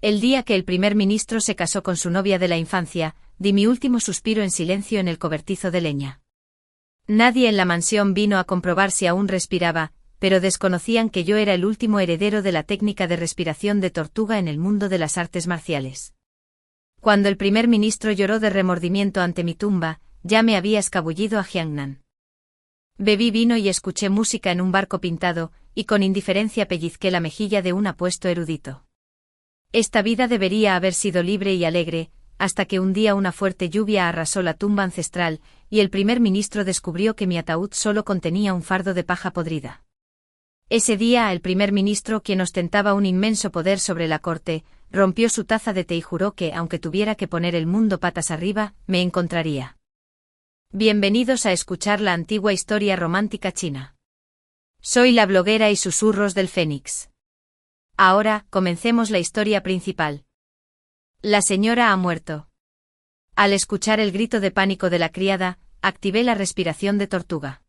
El día que el primer ministro se casó con su novia de la infancia, di mi último suspiro en silencio en el cobertizo de leña. Nadie en la mansión vino a comprobar si aún respiraba, pero desconocían que yo era el último heredero de la técnica de respiración de tortuga en el mundo de las artes marciales. Cuando el primer ministro lloró de remordimiento ante mi tumba, ya me había escabullido a Jiangnan. Bebí vino y escuché música en un barco pintado, y con indiferencia pellizqué la mejilla de un apuesto erudito. Esta vida debería haber sido libre y alegre, hasta que un día una fuerte lluvia arrasó la tumba ancestral, y el primer ministro descubrió que mi ataúd solo contenía un fardo de paja podrida. Ese día el primer ministro, quien ostentaba un inmenso poder sobre la corte, rompió su taza de té y juró que, aunque tuviera que poner el mundo patas arriba, me encontraría. Bienvenidos a escuchar la antigua historia romántica china. Soy la bloguera y susurros del Fénix. Ahora, comencemos la historia principal. La señora ha muerto. Al escuchar el grito de pánico de la criada, activé la respiración de tortuga.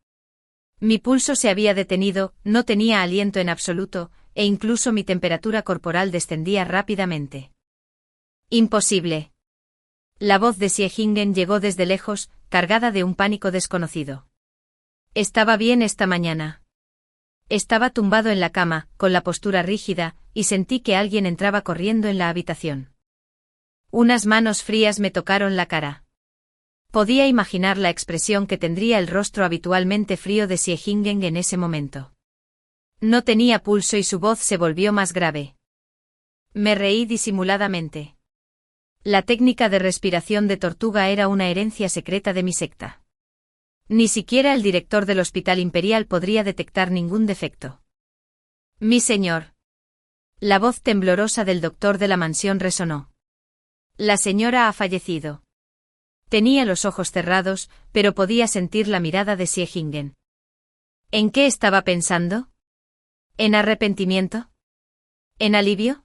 Mi pulso se había detenido, no tenía aliento en absoluto, e incluso mi temperatura corporal descendía rápidamente. Imposible. La voz de Xie Jingen llegó desde lejos, cargada de un pánico desconocido. Estaba bien esta mañana. Estaba tumbado en la cama, con la postura rígida, y sentí que alguien entraba corriendo en la habitación. Unas manos frías me tocaron la cara. Podía imaginar la expresión que tendría el rostro habitualmente frío de Xie Jingen en ese momento. No tenía pulso y su voz se volvió más grave. Me reí disimuladamente. La técnica de respiración de tortuga era una herencia secreta de mi secta. Ni siquiera el director del Hospital Imperial podría detectar ningún defecto. Mi señor. La voz temblorosa del doctor de la mansión resonó. La señora ha fallecido. Tenía los ojos cerrados, pero podía sentir la mirada de Xie Jingen. ¿En qué estaba pensando? ¿En arrepentimiento? ¿En alivio?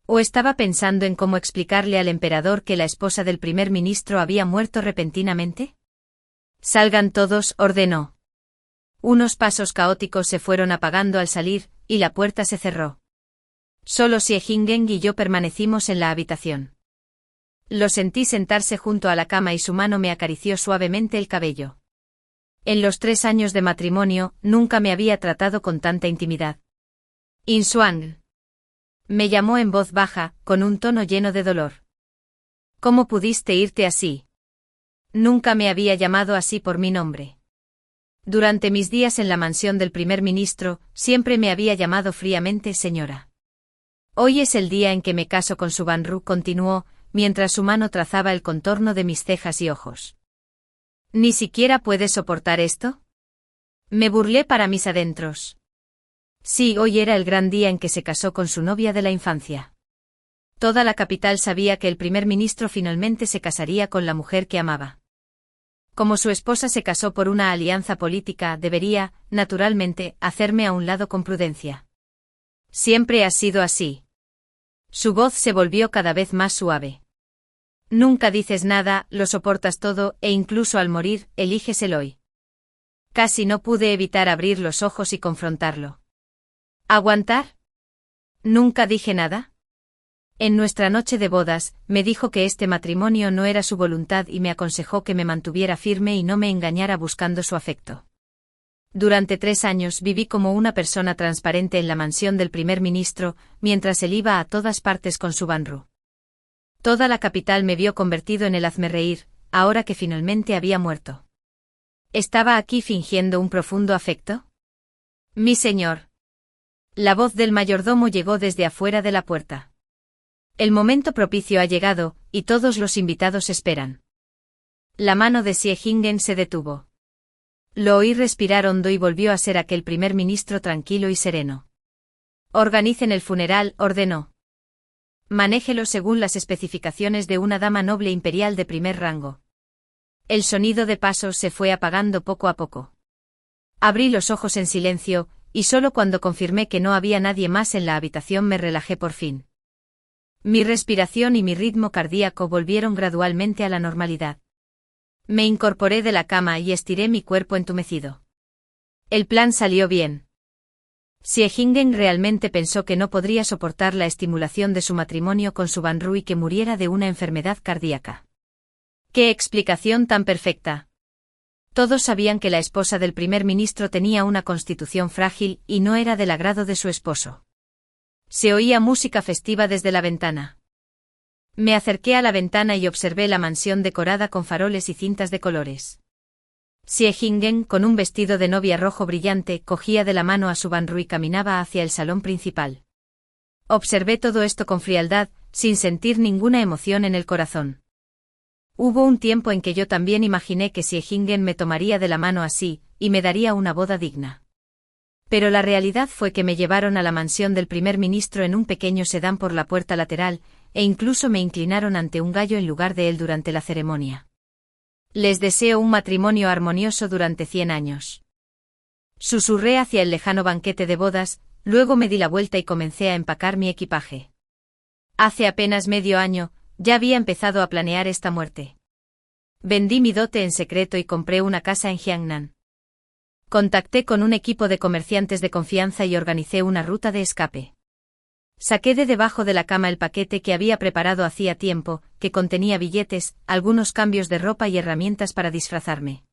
¿O estaba pensando en cómo explicarle al emperador que la esposa del primer ministro había muerto repentinamente? Salgan todos, ordenó. Unos pasos caóticos se fueron apagando al salir, y la puerta se cerró. Solo Xie Jingen y yo permanecimos en la habitación. Lo sentí sentarse junto a la cama y su mano me acarició suavemente el cabello. En los 3 años de matrimonio, nunca me había tratado con tanta intimidad. Inshuang. Me llamó en voz baja, con un tono lleno de dolor. ¿Cómo pudiste irte así? Nunca me había llamado así por mi nombre. Durante mis días en la mansión del primer ministro, siempre me había llamado fríamente señora. Hoy es el día en que me caso con su Banru, continuó, mientras su mano trazaba el contorno de mis cejas y ojos. ¿Ni siquiera puedes soportar esto? Me burlé para mis adentros. Sí, hoy era el gran día en que se casó con su novia de la infancia. Toda la capital sabía que el primer ministro finalmente se casaría con la mujer que amaba. Como su esposa se casó por una alianza política, debería, naturalmente, hacerme a un lado con prudencia. Siempre ha sido así. Su voz se volvió cada vez más suave. Nunca dices nada, lo soportas todo, e incluso al morir, eliges el hoy. Casi no pude evitar abrir los ojos y confrontarlo. ¿Aguantar? ¿Nunca dije nada? En nuestra noche de bodas, me dijo que este matrimonio no era su voluntad y me aconsejó que me mantuviera firme y no me engañara buscando su afecto. Durante 3 años viví como una persona transparente en la mansión del primer ministro, mientras él iba a todas partes con su Banru. Toda la capital me vio convertido en el hazmerreír, ahora que finalmente había muerto. ¿Estaba aquí fingiendo un profundo afecto? Mi señor. La voz del mayordomo llegó desde afuera de la puerta. El momento propicio ha llegado, y todos los invitados esperan. La mano de Xie Jingen se detuvo. Lo oí respirar hondo y volvió a ser aquel primer ministro tranquilo y sereno. Organicen el funeral, ordenó. Manéjelo según las especificaciones de una dama noble imperial de primer rango. El sonido de pasos se fue apagando poco a poco. Abrí los ojos en silencio, y solo cuando confirmé que no había nadie más en la habitación me relajé por fin. Mi respiración y mi ritmo cardíaco volvieron gradualmente a la normalidad. Me incorporé de la cama y estiré mi cuerpo entumecido. El plan salió bien. Siehingen realmente pensó que no podría soportar la estimulación de su matrimonio con su Banru y que muriera de una enfermedad cardíaca. ¡Qué explicación tan perfecta! Todos sabían que la esposa del primer ministro tenía una constitución frágil y no era del agrado de su esposo. Se oía música festiva desde la ventana. Me acerqué a la ventana y observé la mansión decorada con faroles y cintas de colores. Siehingen, con un vestido de novia rojo brillante, cogía de la mano a su Banru y caminaba hacia el salón principal. Observé todo esto con frialdad, sin sentir ninguna emoción en el corazón. Hubo un tiempo en que yo también imaginé que Siehingen me tomaría de la mano así, y me daría una boda digna. Pero la realidad fue que me llevaron a la mansión del primer ministro en un pequeño sedán por la puerta lateral, e incluso me inclinaron ante un gallo en lugar de él durante la ceremonia. Les deseo un matrimonio armonioso durante 100 años. Susurré hacia el lejano banquete de bodas, luego me di la vuelta y comencé a empacar mi equipaje. Hace apenas medio año, ya había empezado a planear esta muerte. Vendí mi dote en secreto y compré una casa en Jiangnan. Contacté con un equipo de comerciantes de confianza y organicé una ruta de escape. Saqué de debajo de la cama el paquete que había preparado hacía tiempo, que contenía billetes, algunos cambios de ropa y herramientas para disfrazarme.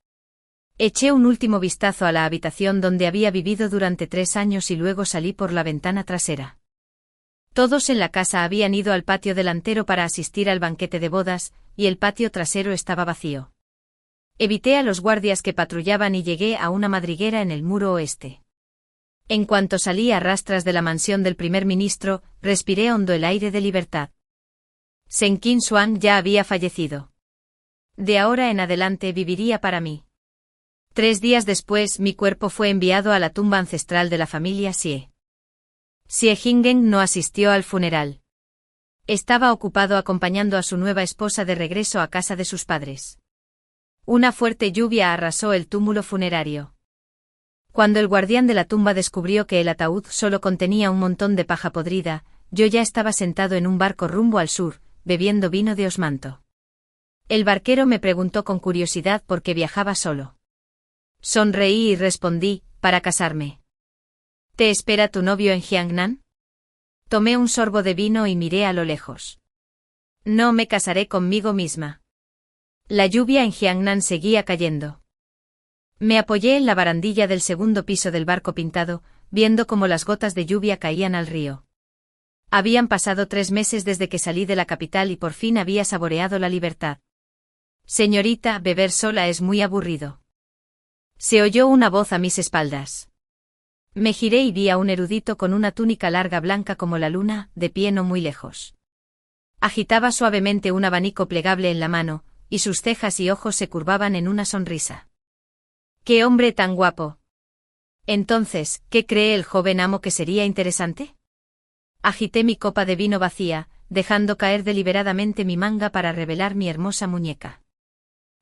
Eché un último vistazo a la habitación donde había vivido durante 3 años y luego salí por la ventana trasera. Todos en la casa habían ido al patio delantero para asistir al banquete de bodas, y el patio trasero estaba vacío. Evité a los guardias que patrullaban y llegué a una madriguera en el muro oeste. En cuanto salí a rastras de la mansión del primer ministro, respiré hondo el aire de libertad. Shen Qinshuang ya había fallecido. De ahora en adelante viviría para mí. 3 días después mi cuerpo fue enviado a la tumba ancestral de la familia Xie. Siehingen no asistió al funeral. Estaba ocupado acompañando a su nueva esposa de regreso a casa de sus padres. Una fuerte lluvia arrasó el túmulo funerario. Cuando el guardián de la tumba descubrió que el ataúd solo contenía un montón de paja podrida, yo ya estaba sentado en un barco rumbo al sur, bebiendo vino de osmanto. El barquero me preguntó con curiosidad por qué viajaba solo. Sonreí y respondí, para casarme. ¿Te espera tu novio en Jiangnan? Tomé un sorbo de vino y miré a lo lejos. No me casaré conmigo misma. La lluvia en Jiangnan seguía cayendo. Me apoyé en la barandilla del segundo piso del barco pintado, viendo cómo las gotas de lluvia caían al río. Habían pasado 3 meses desde que salí de la capital y por fin había saboreado la libertad. Señorita, beber sola es muy aburrido. Se oyó una voz a mis espaldas. Me giré y vi a un erudito con una túnica larga blanca como la luna, de pie no muy lejos. Agitaba suavemente un abanico plegable en la mano, y sus cejas y ojos se curvaban en una sonrisa. ¡Qué hombre tan guapo! Entonces, ¿qué cree el joven amo que sería interesante? Agité mi copa de vino vacía, dejando caer deliberadamente mi manga para revelar mi hermosa muñeca.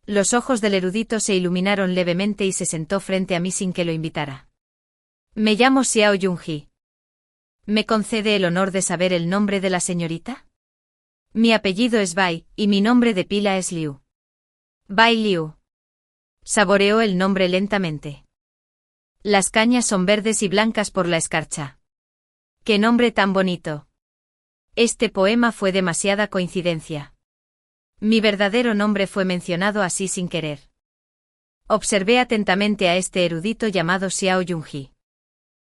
Los ojos del erudito se iluminaron levemente y se sentó frente a mí sin que lo invitara. Me llamo Xiao Yunji. ¿Me concede el honor de saber el nombre de la señorita? Mi apellido es Bai, y mi nombre de pila es Liu. Bai Liu. Saboreó el nombre lentamente. Las cañas son verdes y blancas por la escarcha. ¡Qué nombre tan bonito! Este poema fue demasiada coincidencia. Mi verdadero nombre fue mencionado así sin querer. Observé atentamente a este erudito llamado Xiao Yunji.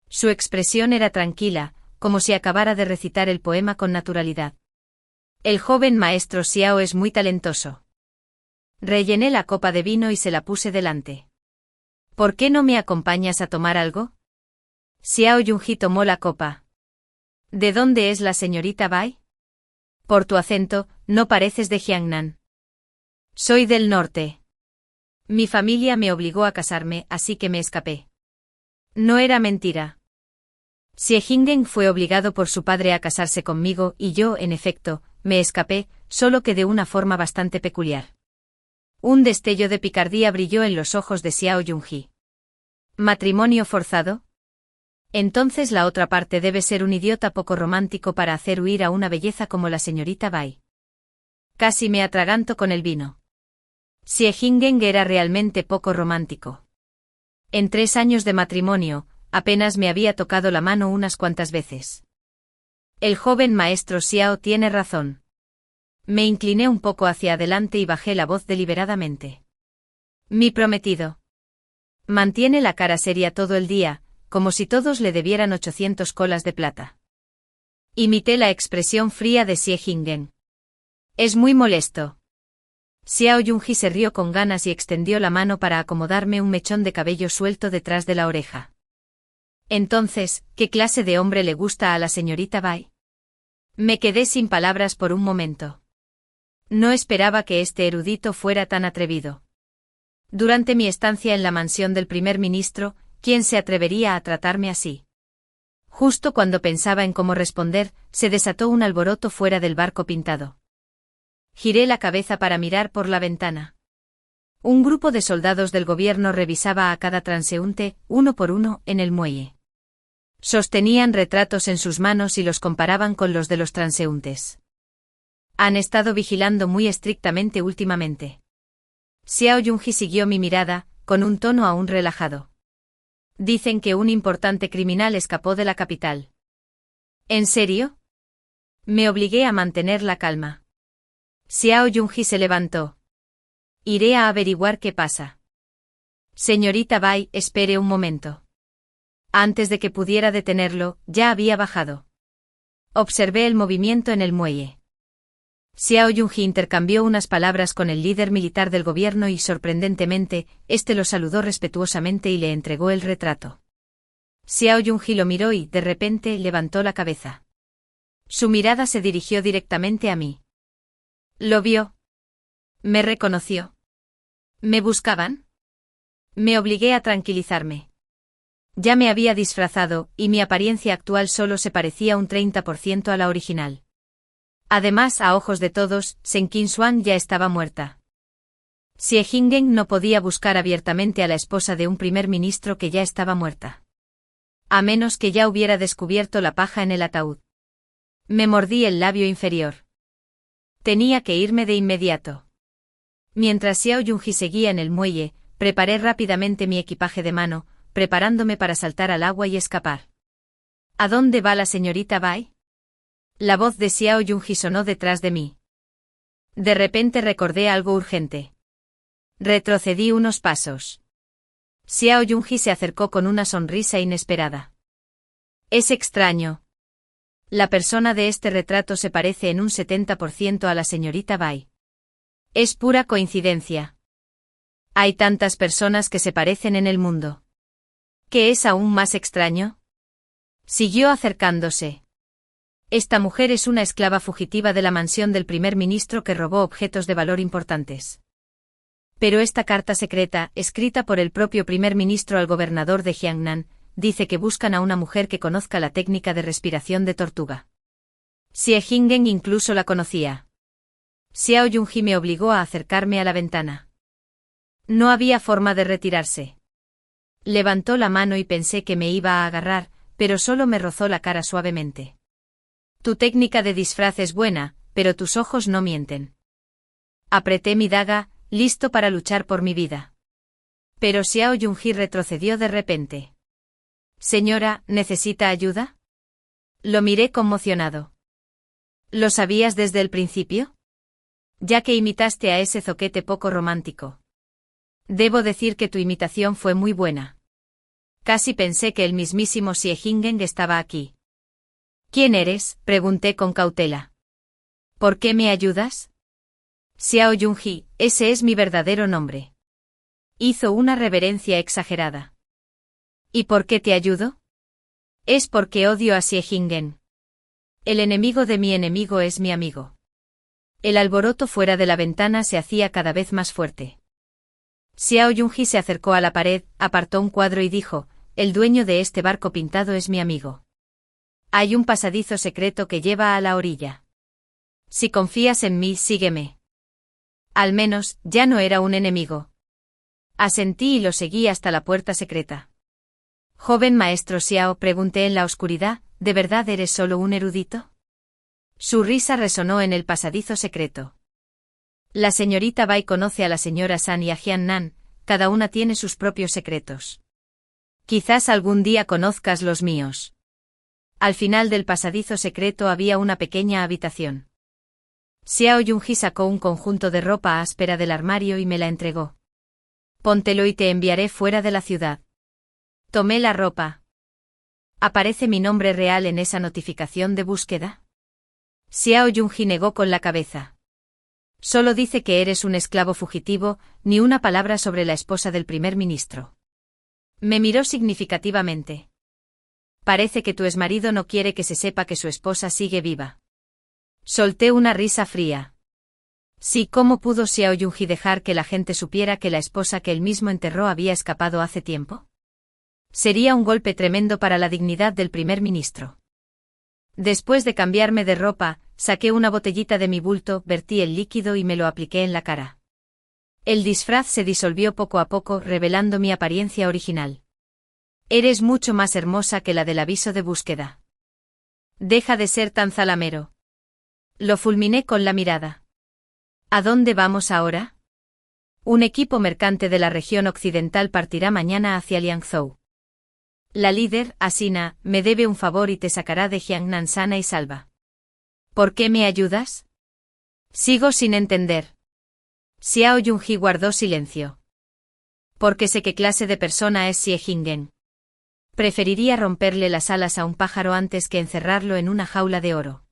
Su expresión era tranquila, como si acabara de recitar el poema con naturalidad. El joven maestro Xiao es muy talentoso. Rellené la copa de vino y se la puse delante. ¿Por qué no me acompañas a tomar algo? Xiao Yunji tomó la copa. ¿De dónde es la señorita Bai? Por tu acento, no pareces de Jiangnan. Soy del norte. Mi familia me obligó a casarme, así que me escapé. No era mentira. Siehingen fue obligado por su padre a casarse conmigo y yo, en efecto, me escapé, solo que de una forma bastante peculiar. Un destello de picardía brilló en los ojos de Xiao Yunji. ¿Matrimonio forzado? Entonces la otra parte debe ser un idiota poco romántico para hacer huir a una belleza como la señorita Bai. Casi me atraganto con el vino. Siehingen era realmente poco romántico. En 3 años de matrimonio, apenas me había tocado la mano unas cuantas veces. El joven maestro Xiao tiene razón. Me incliné un poco hacia adelante y bajé la voz deliberadamente. Mi prometido. Mantiene la cara seria todo el día, como si todos le debieran 800 colas de plata. Imité la expresión fría de Xie Jingen. Es muy molesto. Xiao Yunji se rió con ganas y extendió la mano para acomodarme un mechón de cabello suelto detrás de la oreja. Entonces, ¿qué clase de hombre le gusta a la señorita Bai? Me quedé sin palabras por un momento. No esperaba que este erudito fuera tan atrevido. Durante mi estancia en la mansión del primer ministro, ¿quién se atrevería a tratarme así? Justo cuando pensaba en cómo responder, se desató un alboroto fuera del barco pintado. Giré la cabeza para mirar por la ventana. Un grupo de soldados del gobierno revisaba a cada transeúnte, uno por uno, en el muelle. Sostenían retratos en sus manos y los comparaban con los de los transeúntes. Han estado vigilando muy estrictamente últimamente. Xiao Yunji siguió mi mirada, con un tono aún relajado. Dicen que un importante criminal escapó de la capital. ¿En serio? Me obligué a mantener la calma. Xiao Yunji se levantó. Iré a averiguar qué pasa. Señorita Bai, espere un momento. Antes de que pudiera detenerlo, ya había bajado. Observé el movimiento en el muelle. Xiao Yunji intercambió unas palabras con el líder militar del gobierno y sorprendentemente, este lo saludó respetuosamente y le entregó el retrato. Xiao Yunji lo miró y, de repente, levantó la cabeza. Su mirada se dirigió directamente a mí. ¿Lo vio? ¿Me reconoció? ¿Me buscaban? Me obligué a tranquilizarme. Ya me había disfrazado, y mi apariencia actual solo se parecía un 30% a la original. Además, a ojos de todos, Shen Qinshuang ya estaba muerta. Xie Jingen no podía buscar abiertamente a la esposa de un primer ministro que ya estaba muerta. A menos que ya hubiera descubierto la paja en el ataúd. Me mordí el labio inferior. Tenía que irme de inmediato. Mientras Xiao Yunji seguía en el muelle, preparé rápidamente mi equipaje de mano, preparándome para saltar al agua y escapar. ¿A dónde va la señorita Bai? La voz de Xiao Yunji sonó detrás de mí. De repente recordé algo urgente. Retrocedí unos pasos. Xiao Yunji se acercó con una sonrisa inesperada. Es extraño. La persona de este retrato se parece en un 70% a la señorita Bai. Es pura coincidencia. Hay tantas personas que se parecen en el mundo. ¿Qué es aún más extraño? Siguió acercándose. Esta mujer es una esclava fugitiva de la mansión del primer ministro que robó objetos de valor importantes. Pero esta carta secreta, escrita por el propio primer ministro al gobernador de Jiangnan, dice que buscan a una mujer que conozca la técnica de respiración de tortuga. Xie Jingen incluso la conocía. Xiao Yunji me obligó a acercarme a la ventana. No había forma de retirarse. Levantó la mano y pensé que me iba a agarrar, pero solo me rozó la cara suavemente. Tu técnica de disfraz es buena, pero tus ojos no mienten. Apreté mi daga, listo para luchar por mi vida. Pero Xiao Yunji retrocedió de repente. Señora, ¿necesita ayuda? Lo miré conmocionado. ¿Lo sabías desde el principio? Ya que imitaste a ese zoquete poco romántico. Debo decir que tu imitación fue muy buena. Casi pensé que el mismísimo Xie Jingen estaba aquí. ¿Quién eres?, pregunté con cautela. ¿Por qué me ayudas? Xiao Yunji, ese es mi verdadero nombre. Hizo una reverencia exagerada. ¿Y por qué te ayudo? Es porque odio a Xie Jingen. El enemigo de mi enemigo es mi amigo. El alboroto fuera de la ventana se hacía cada vez más fuerte. Xiao Yunji se acercó a la pared, apartó un cuadro y dijo, el dueño de este barco pintado es mi amigo. Hay un pasadizo secreto que lleva a la orilla. Si confías en mí, sígueme. Al menos, ya no era un enemigo. Asentí y lo seguí hasta la puerta secreta. Joven maestro Xiao, pregunté en la oscuridad, ¿de verdad eres solo un erudito? Su risa resonó en el pasadizo secreto. La señorita Bai conoce a la señora San y a Jian Nan, cada una tiene sus propios secretos. Quizás algún día conozcas los míos. Al final del pasadizo secreto había una pequeña habitación. Xiao Yunji sacó un conjunto de ropa áspera del armario y me la entregó. Póntelo y te enviaré fuera de la ciudad. Tomé la ropa. ¿Aparece mi nombre real en esa notificación de búsqueda? Xiao Yunji negó con la cabeza. Solo dice que eres un esclavo fugitivo, ni una palabra sobre la esposa del primer ministro. Me miró significativamente. Parece que tu exmarido no quiere que se sepa que su esposa sigue viva. Solté una risa fría. Sí, ¿cómo pudo Xiao Yunji dejar que la gente supiera que la esposa que él mismo enterró había escapado hace tiempo? Sería un golpe tremendo para la dignidad del primer ministro. Después de cambiarme de ropa, saqué una botellita de mi bulto, vertí el líquido y me lo apliqué en la cara. El disfraz se disolvió poco a poco, revelando mi apariencia original. Eres mucho más hermosa que la del aviso de búsqueda. Deja de ser tan zalamero. Lo fulminé con la mirada. ¿A dónde vamos ahora? Un equipo mercante de la región occidental partirá mañana hacia Liangzhou. La líder, Asina, me debe un favor y te sacará de Jiangnan sana y salva. ¿Por qué me ayudas? Sigo sin entender. Xiao Yunji guardó silencio. Porque sé qué clase de persona es Xie Jingen. Preferiría romperle las alas a un pájaro antes que encerrarlo en una jaula de oro.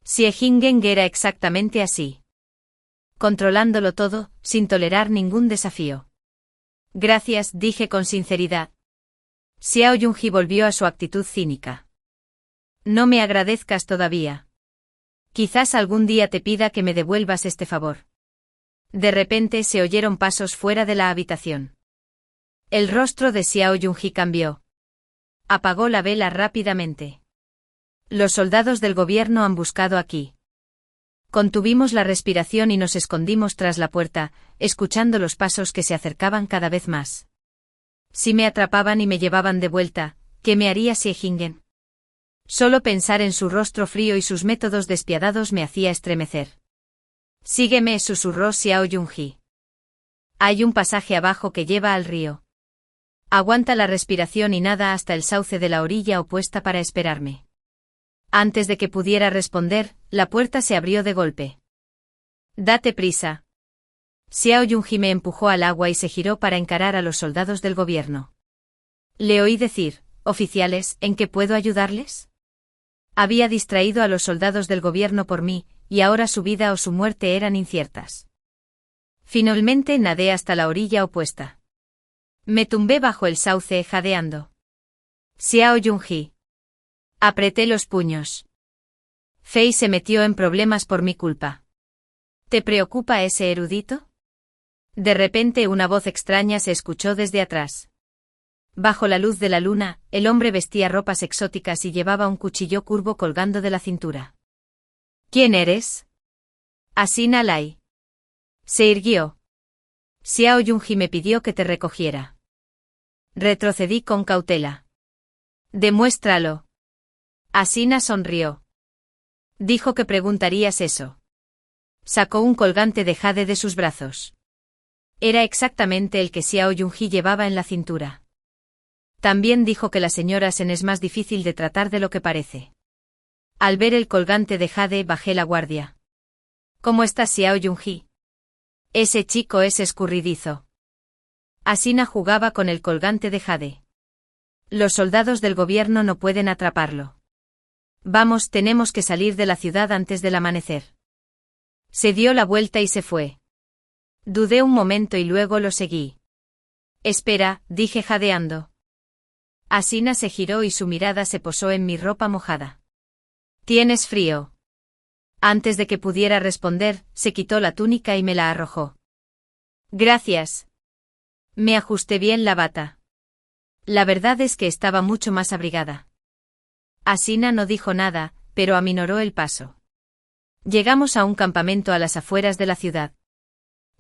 Xie Jingen era exactamente así. Controlándolo todo, sin tolerar ningún desafío. Gracias, dije con sinceridad. Xiao Yunji volvió a su actitud cínica. No me agradezcas todavía. Quizás algún día te pida que me devuelvas este favor. De repente se oyeron pasos fuera de la habitación. El rostro de Xiao Yunji cambió. Apagó la vela rápidamente. Los soldados del gobierno han buscado aquí. Contuvimos la respiración y nos escondimos tras la puerta, escuchando los pasos que se acercaban cada vez más. Si me atrapaban y me llevaban de vuelta, ¿qué me haría Xie Jingen? Solo pensar en su rostro frío y sus métodos despiadados me hacía estremecer. Sígueme, susurró Xiao Yunji. Hay un pasaje abajo que lleva al río. Aguanta la respiración y nada hasta el sauce de la orilla opuesta para esperarme. Antes de que pudiera responder, la puerta se abrió de golpe. Date prisa. Xiao Yunji me empujó al agua y se giró para encarar a los soldados del gobierno. Le oí decir, oficiales, ¿en qué puedo ayudarles? Había distraído a los soldados del gobierno por mí, y ahora su vida o su muerte eran inciertas. Finalmente nadé hasta la orilla opuesta. Me tumbé bajo el sauce, jadeando. Xiao Yunji. Apreté los puños. Fei se metió en problemas por mi culpa. ¿Te preocupa ese erudito? De repente una voz extraña se escuchó desde atrás. Bajo la luz de la luna, el hombre vestía ropas exóticas y llevaba un cuchillo curvo colgando de la cintura. ¿Quién eres? Asina Lai. Se irguió. Xiao Yunji me pidió que te recogiera. Retrocedí con cautela. Demuéstralo. Asina sonrió. Dijo que preguntarías eso. Sacó un colgante de jade de sus brazos. Era exactamente el que Xiao Yunji llevaba en la cintura. También dijo que la señora Sen es más difícil de tratar de lo que parece. Al ver el colgante de jade bajé la guardia. ¿Cómo está Xiao Yunji? Ese chico es escurridizo. Asina jugaba con el colgante de jade. Los soldados del gobierno no pueden atraparlo. Vamos, tenemos que salir de la ciudad antes del amanecer. Se dio la vuelta y se fue. Dudé un momento y luego lo seguí. Espera, dije jadeando. Asina se giró y su mirada se posó en mi ropa mojada. ¿Tienes frío? Antes de que pudiera responder, se quitó la túnica y me la arrojó. Gracias. Me ajusté bien la bata. La verdad es que estaba mucho más abrigada. Asina no dijo nada, pero aminoró el paso. Llegamos a un campamento a las afueras de la ciudad.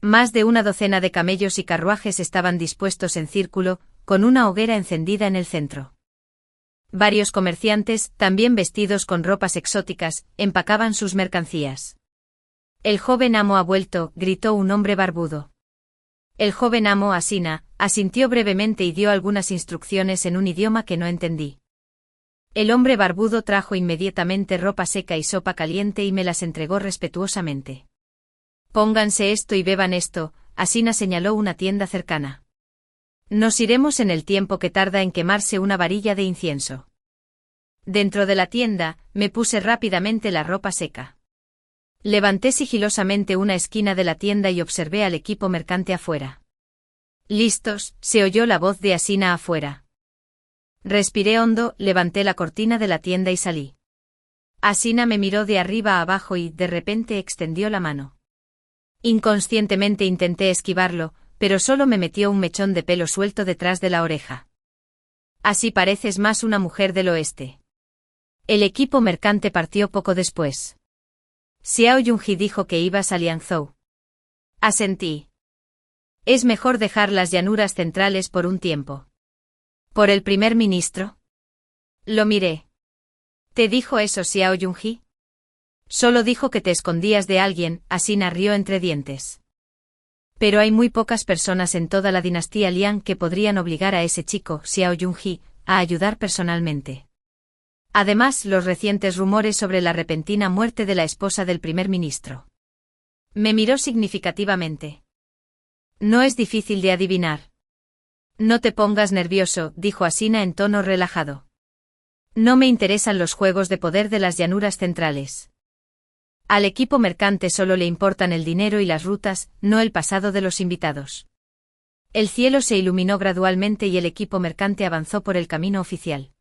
Más de una docena de camellos y carruajes estaban dispuestos en círculo, con una hoguera encendida en el centro. Varios comerciantes, también vestidos con ropas exóticas, empacaban sus mercancías. El joven amo ha vuelto, gritó un hombre barbudo. El joven amo Asina asintió brevemente y dio algunas instrucciones en un idioma que no entendí. El hombre barbudo trajo inmediatamente ropa seca y sopa caliente y me las entregó respetuosamente. Pónganse esto y beban esto, Asina señaló una tienda cercana. Nos iremos en el tiempo que tarda en quemarse una varilla de incienso. Dentro de la tienda, me puse rápidamente la ropa seca. Levanté sigilosamente una esquina de la tienda y observé al equipo mercante afuera. «Listos», se oyó la voz de Asina afuera. Respiré hondo, levanté la cortina de la tienda y salí. Asina me miró de arriba a abajo y, de repente, extendió la mano. Inconscientemente intenté esquivarlo, pero solo me metió un mechón de pelo suelto detrás de la oreja. «Así pareces más una mujer del oeste». El equipo mercante partió poco después. Xiao Yunji dijo que ibas a Liangzhou. Asentí. Es mejor dejar las llanuras centrales por un tiempo. ¿Por el primer ministro? Lo miré. ¿Te dijo eso Xiao Yunji? Solo dijo que te escondías de alguien, Asina rió entre dientes. Pero hay muy pocas personas en toda la dinastía Liang que podrían obligar a ese chico, Xiao Yunji, a ayudar personalmente. Además, los recientes rumores sobre la repentina muerte de la esposa del primer ministro. Me miró significativamente. No es difícil de adivinar. No te pongas nervioso, dijo Asina en tono relajado. No me interesan los juegos de poder de las llanuras centrales. Al equipo mercante solo le importan el dinero y las rutas, no el pasado de los invitados. El cielo se iluminó gradualmente y el equipo mercante avanzó por el camino oficial.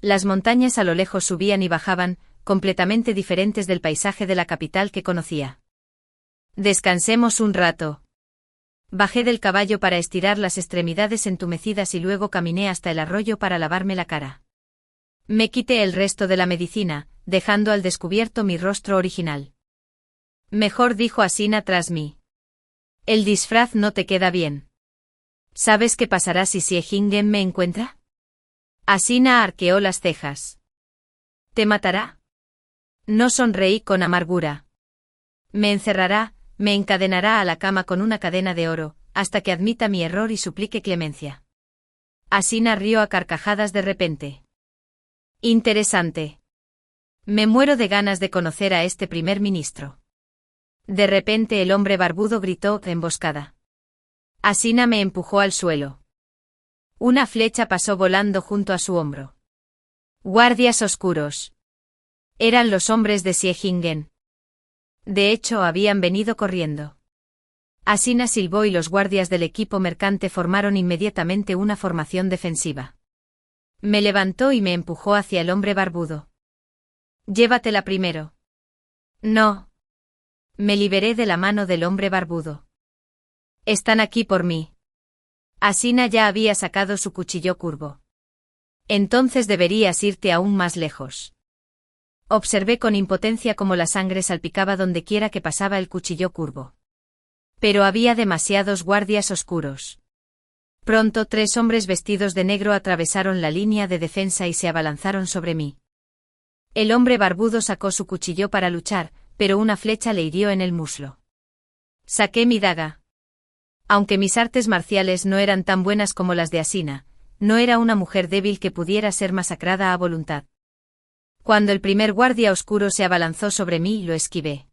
Las montañas a lo lejos subían y bajaban, completamente diferentes del paisaje de la capital que conocía. Descansemos un rato. Bajé del caballo para estirar las extremidades entumecidas y luego caminé hasta el arroyo para lavarme la cara. Me quité el resto de la medicina, dejando al descubierto mi rostro original. Mejor, dijo Asina tras mí. El disfraz no te queda bien. ¿Sabes qué pasará si Xie Jingen me encuentra? Asina arqueó las cejas. ¿Te matará? No sonreí con amargura. Me encerrará, me encadenará a la cama con una cadena de oro, hasta que admita mi error y suplique clemencia. Asina rió a carcajadas de repente. Interesante. Me muero de ganas de conocer a este primer ministro. De repente el hombre barbudo gritó, emboscada. Asina me empujó al suelo. Una flecha pasó volando junto a su hombro. Guardias oscuros. Eran los hombres de Xie Jingen. De hecho, habían venido corriendo. Asina silbó y los guardias del equipo mercante formaron inmediatamente una formación defensiva. Me levantó y me empujó hacia el hombre barbudo. Llévatela primero. No. Me liberé de la mano del hombre barbudo. Están aquí por mí. Asina ya había sacado su cuchillo curvo. Entonces deberías irte aún más lejos. Observé con impotencia cómo la sangre salpicaba donde quiera que pasaba el cuchillo curvo. Pero había demasiados guardias oscuros. Pronto 3 hombres vestidos de negro atravesaron la línea de defensa y se abalanzaron sobre mí. El hombre barbudo sacó su cuchillo para luchar, pero una flecha le hirió en el muslo. Saqué mi daga. Aunque mis artes marciales no eran tan buenas como las de Asina, no era una mujer débil que pudiera ser masacrada a voluntad. Cuando el primer guardia oscuro se abalanzó sobre mí, lo esquivé.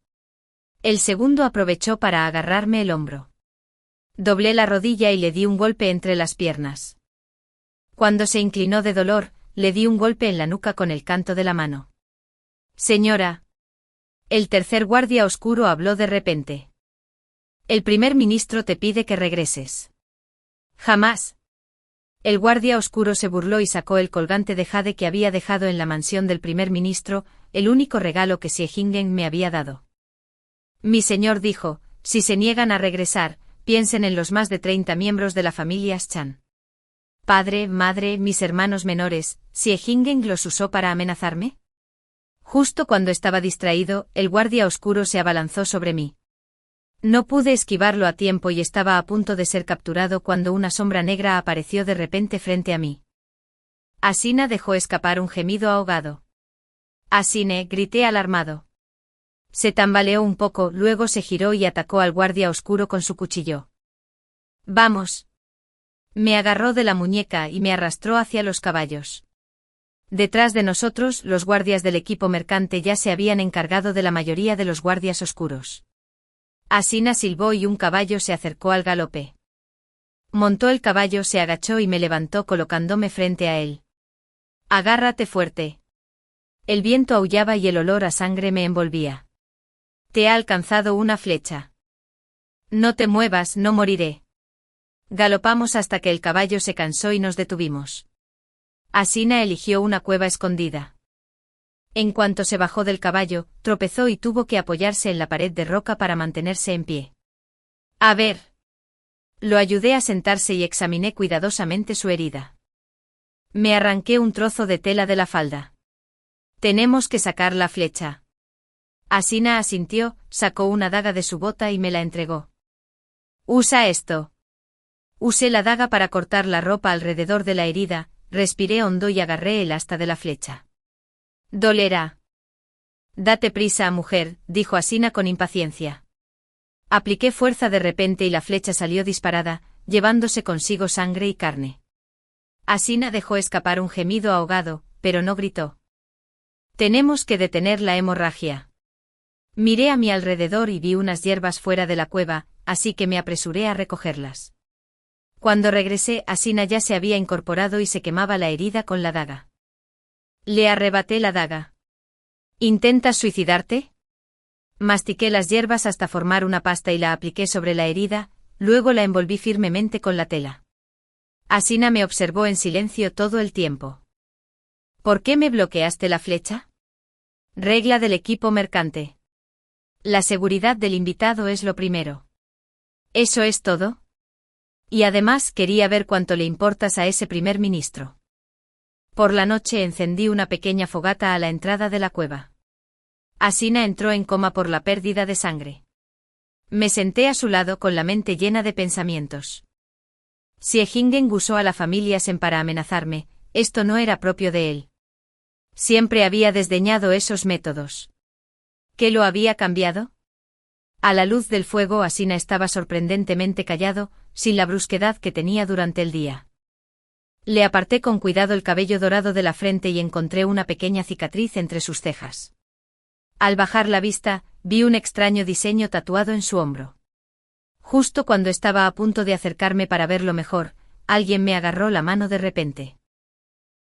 El segundo aprovechó para agarrarme el hombro. Doblé la rodilla y le di un golpe entre las piernas. Cuando se inclinó de dolor, le di un golpe en la nuca con el canto de la mano. Señora. El tercer guardia oscuro habló de repente. El primer ministro te pide que regreses. Jamás. El guardia oscuro se burló y sacó el colgante de jade que había dejado en la mansión del primer ministro, el único regalo que Xie Jingen me había dado. Mi señor dijo, si se niegan a regresar, piensen en los más de 30 miembros de la familia Chan. Padre, madre, mis hermanos menores, ¿Xie Jingen los usó para amenazarme? Justo cuando estaba distraído, el guardia oscuro se abalanzó sobre mí. No pude esquivarlo a tiempo y estaba a punto de ser capturado cuando una sombra negra apareció de repente frente a mí. Asina dejó escapar un gemido ahogado. Asine, grité alarmado. Se tambaleó un poco, luego se giró y atacó al guardia oscuro con su cuchillo. Vamos. Me agarró de la muñeca y me arrastró hacia los caballos. Detrás de nosotros, los guardias del equipo mercante ya se habían encargado de la mayoría de los guardias oscuros. Asina silbó y un caballo se acercó al galope. Montó el caballo, se agachó y me levantó colocándome frente a él. Agárrate fuerte. El viento aullaba y el olor a sangre me envolvía. Te ha alcanzado una flecha. No te muevas, no moriré. Galopamos hasta que el caballo se cansó y nos detuvimos. Asina eligió una cueva escondida. En cuanto se bajó del caballo, tropezó y tuvo que apoyarse en la pared de roca para mantenerse en pie. A ver. Lo ayudé a sentarse y examiné cuidadosamente su herida. Me arranqué un trozo de tela de la falda. Tenemos que sacar la flecha. Asina asintió, sacó una daga de su bota y me la entregó. Usa esto. Usé la daga para cortar la ropa alrededor de la herida, respiré hondo y agarré el asta de la flecha. Dolerá. Date prisa, mujer, dijo Asina con impaciencia. Apliqué fuerza de repente y la flecha salió disparada, llevándose consigo sangre y carne. Asina dejó escapar un gemido ahogado, pero no gritó. Tenemos que detener la hemorragia. Miré a mi alrededor y vi unas hierbas fuera de la cueva, así que me apresuré a recogerlas. Cuando regresé, Asina ya se había incorporado y se quemaba la herida con la daga. Le arrebaté la daga. ¿Intentas suicidarte? Mastiqué las hierbas hasta formar una pasta y la apliqué sobre la herida, luego la envolví firmemente con la tela. Asina me observó en silencio todo el tiempo. ¿Por qué me bloqueaste la flecha? Regla del equipo mercante. La seguridad del invitado es lo primero. ¿Eso es todo? Y además quería ver cuánto le importas a ese primer ministro. Por la noche encendí una pequeña fogata a la entrada de la cueva. Asina entró en coma por la pérdida de sangre. Me senté a su lado con la mente llena de pensamientos. Siehingen usó a la familia Sen para amenazarme, esto no era propio de él. Siempre había desdeñado esos métodos. ¿Qué lo había cambiado? A la luz del fuego, Asina estaba sorprendentemente callado, sin la brusquedad que tenía durante el día. Le aparté con cuidado el cabello dorado de la frente y encontré una pequeña cicatriz entre sus cejas. Al bajar la vista, vi un extraño diseño tatuado en su hombro. Justo cuando estaba a punto de acercarme para verlo mejor, alguien me agarró la mano de repente.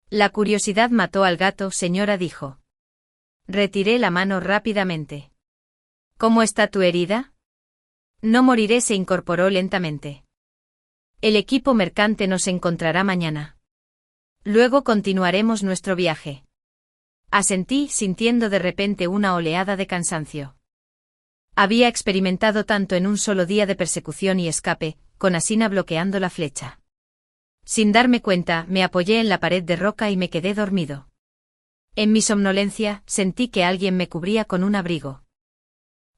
La curiosidad mató al gato, señora, dijo. Retiré la mano rápidamente. ¿Cómo está tu herida? No moriré, se incorporó lentamente. El equipo mercante nos encontrará mañana. Luego continuaremos nuestro viaje. Asentí, sintiendo de repente una oleada de cansancio. Había experimentado tanto en un solo día de persecución y escape, con Asina bloqueando la flecha. Sin darme cuenta, me apoyé en la pared de roca y me quedé dormido. En mi somnolencia, sentí que alguien me cubría con un abrigo.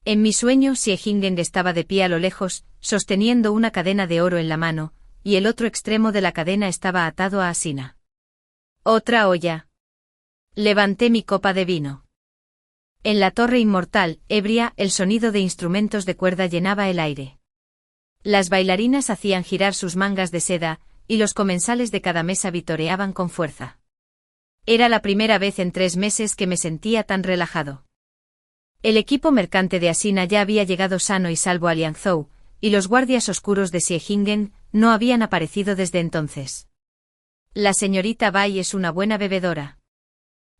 En mi sueño, Siehingen estaba de pie a lo lejos, sosteniendo una cadena de oro en la mano, y el otro extremo de la cadena estaba atado a Asina. Otra olla. Levanté mi copa de vino. En la torre inmortal, ebria, el sonido de instrumentos de cuerda llenaba el aire. Las bailarinas hacían girar sus mangas de seda, y los comensales de cada mesa vitoreaban con fuerza. Era la primera vez en 3 meses que me sentía tan relajado. El equipo mercante de Asina ya había llegado sano y salvo a Lianzhou, y los guardias oscuros de Siehingen no habían aparecido desde entonces. La señorita Bai es una buena bebedora.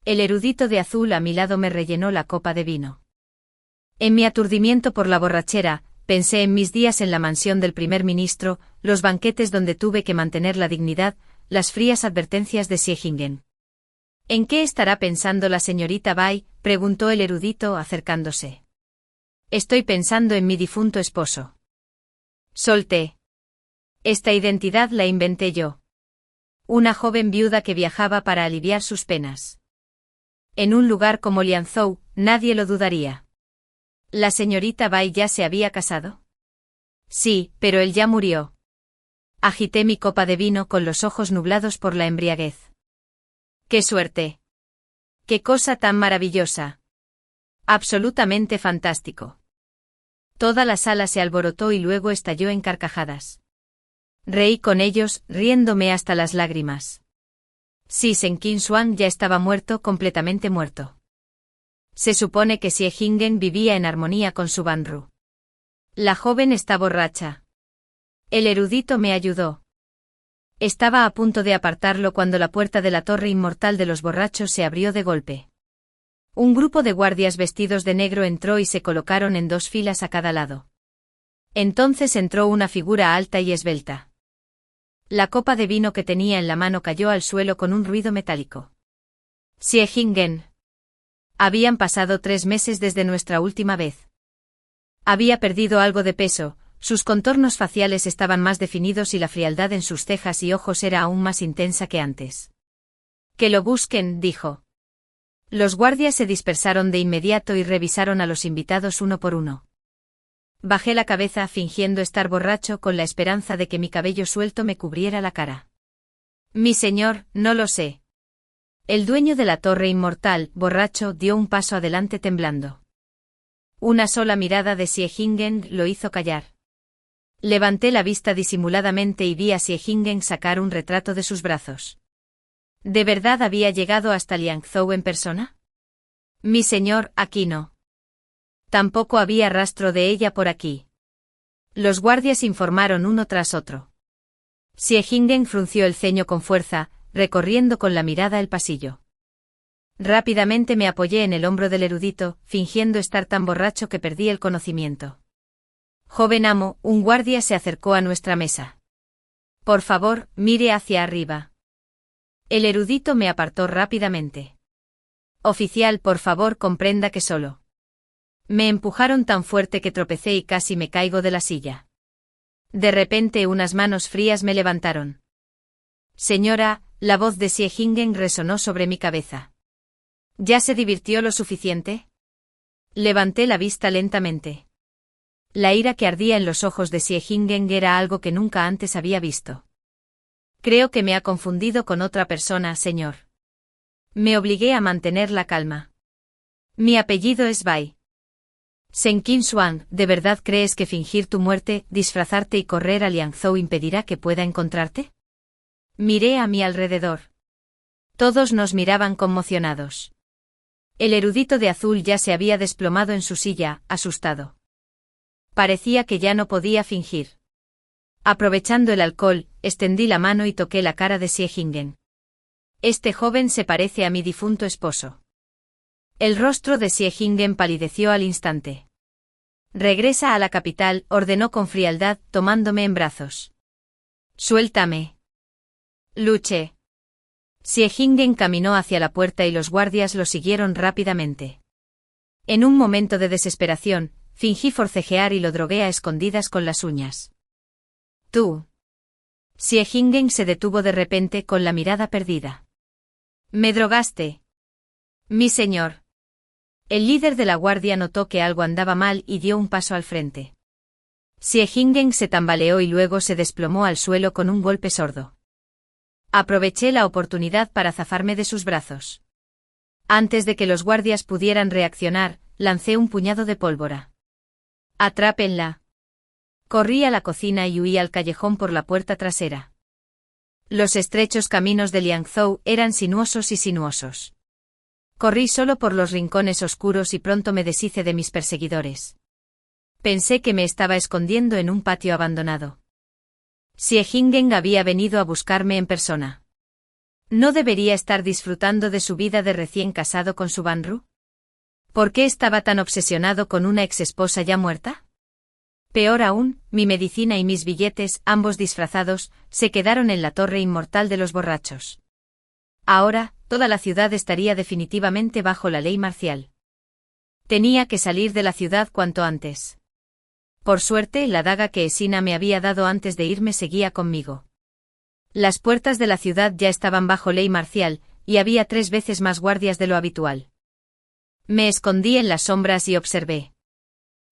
El erudito de azul a mi lado me rellenó la copa de vino. En mi aturdimiento por la borrachera, pensé en mis días en la mansión del primer ministro, los banquetes donde tuve que mantener la dignidad, las frías advertencias de Siehingen. ¿En qué estará pensando la señorita Bai?, preguntó el erudito acercándose. Estoy pensando en mi difunto esposo. Solté. Esta identidad la inventé yo. Una joven viuda que viajaba para aliviar sus penas. En un lugar como Lianzhou, nadie lo dudaría. ¿La señorita Bai ya se había casado? Sí, pero él ya murió. Agité mi copa de vino con los ojos nublados por la embriaguez. ¡Qué suerte! ¡Qué cosa tan maravillosa! Absolutamente fantástico. Toda la sala se alborotó y luego estalló en carcajadas. Reí con ellos, riéndome hasta las lágrimas. Si Shen Qinshuang ya estaba muerto, completamente muerto. Se supone que Xie Jingen vivía en armonía con su Banru. La joven está borracha. El erudito me ayudó. Estaba a punto de apartarlo cuando la puerta de la torre inmortal de los borrachos se abrió de golpe. Un grupo de guardias vestidos de negro entró y se colocaron en 2 filas a cada lado. Entonces entró una figura alta y esbelta. La copa de vino que tenía en la mano cayó al suelo con un ruido metálico. Xie Jingen. Habían pasado 3 meses desde nuestra última vez. Había perdido algo de peso, sus contornos faciales estaban más definidos y la frialdad en sus cejas y ojos era aún más intensa que antes. Que lo busquen, dijo. Los guardias se dispersaron de inmediato y revisaron a los invitados uno por uno. Bajé la cabeza fingiendo estar borracho con la esperanza de que mi cabello suelto me cubriera la cara. Mi señor, no lo sé. El dueño de la torre inmortal, borracho, dio un paso adelante temblando. Una sola mirada de Xie Jingen lo hizo callar. Levanté la vista disimuladamente y vi a Xie Jingen sacar un retrato de sus brazos. ¿De verdad había llegado hasta Liangzhou en persona? Mi señor, aquí no. Tampoco había rastro de ella por aquí. Los guardias informaron uno tras otro. Xie Jingen frunció el ceño con fuerza, recorriendo con la mirada el pasillo. Rápidamente me apoyé en el hombro del erudito, fingiendo estar tan borracho que perdí el conocimiento. Joven amo, un guardia se acercó a nuestra mesa. Por favor, mire hacia arriba. El erudito me apartó rápidamente. Oficial, por favor, comprenda que solo. Me empujaron tan fuerte que tropecé y casi me caigo de la silla. De repente unas manos frías me levantaron. Señora, la voz de Xie Jingen resonó sobre mi cabeza. ¿Ya se divirtió lo suficiente? Levanté la vista lentamente. La ira que ardía en los ojos de Xie Jingen era algo que nunca antes había visto. Creo que me ha confundido con otra persona, señor. Me obligué a mantener la calma. Mi apellido es Bai. Shen Qinshuang, ¿de verdad crees que fingir tu muerte, disfrazarte y correr a Liangzhou impedirá que pueda encontrarte? Miré a mi alrededor. Todos nos miraban conmocionados. El erudito de azul ya se había desplomado en su silla, asustado. Parecía que ya no podía fingir. Aprovechando el alcohol, extendí la mano y toqué la cara de Xie Jingen. Este joven se parece a mi difunto esposo. El rostro de Xie Jingen palideció al instante. Regresa a la capital, ordenó con frialdad, tomándome en brazos. Suéltame. Luché. Xie Jingen caminó hacia la puerta y los guardias lo siguieron rápidamente. En un momento de desesperación, fingí forcejear y lo drogué a escondidas con las uñas. Tú. Xie Jingen se detuvo de repente con la mirada perdida. ¿Me drogaste? Mi señor. El líder de la guardia notó que algo andaba mal y dio un paso al frente. Xie Jingen se tambaleó y luego se desplomó al suelo con un golpe sordo. Aproveché la oportunidad para zafarme de sus brazos. Antes de que los guardias pudieran reaccionar, lancé un puñado de pólvora. ¡Atrápenla! Corrí a la cocina y huí al callejón por la puerta trasera. Los estrechos caminos de Liangzhou eran sinuosos y sinuosos. Corrí solo por los rincones oscuros y pronto me deshice de mis perseguidores. Pensé que me estaba escondiendo en un patio abandonado. Xie Jingen había venido a buscarme en persona. ¿No debería estar disfrutando de su vida de recién casado con su Banru? ¿Por qué estaba tan obsesionado con una exesposa ya muerta? Peor aún, mi medicina y mis billetes, ambos disfrazados, se quedaron en la torre inmortal de los borrachos. Ahora, toda la ciudad estaría definitivamente bajo la ley marcial. Tenía que salir de la ciudad cuanto antes. Por suerte, la daga que Esina me había dado antes de irme seguía conmigo. Las puertas de la ciudad ya estaban bajo ley marcial, y había 3 veces más guardias de lo habitual. Me escondí en las sombras y observé.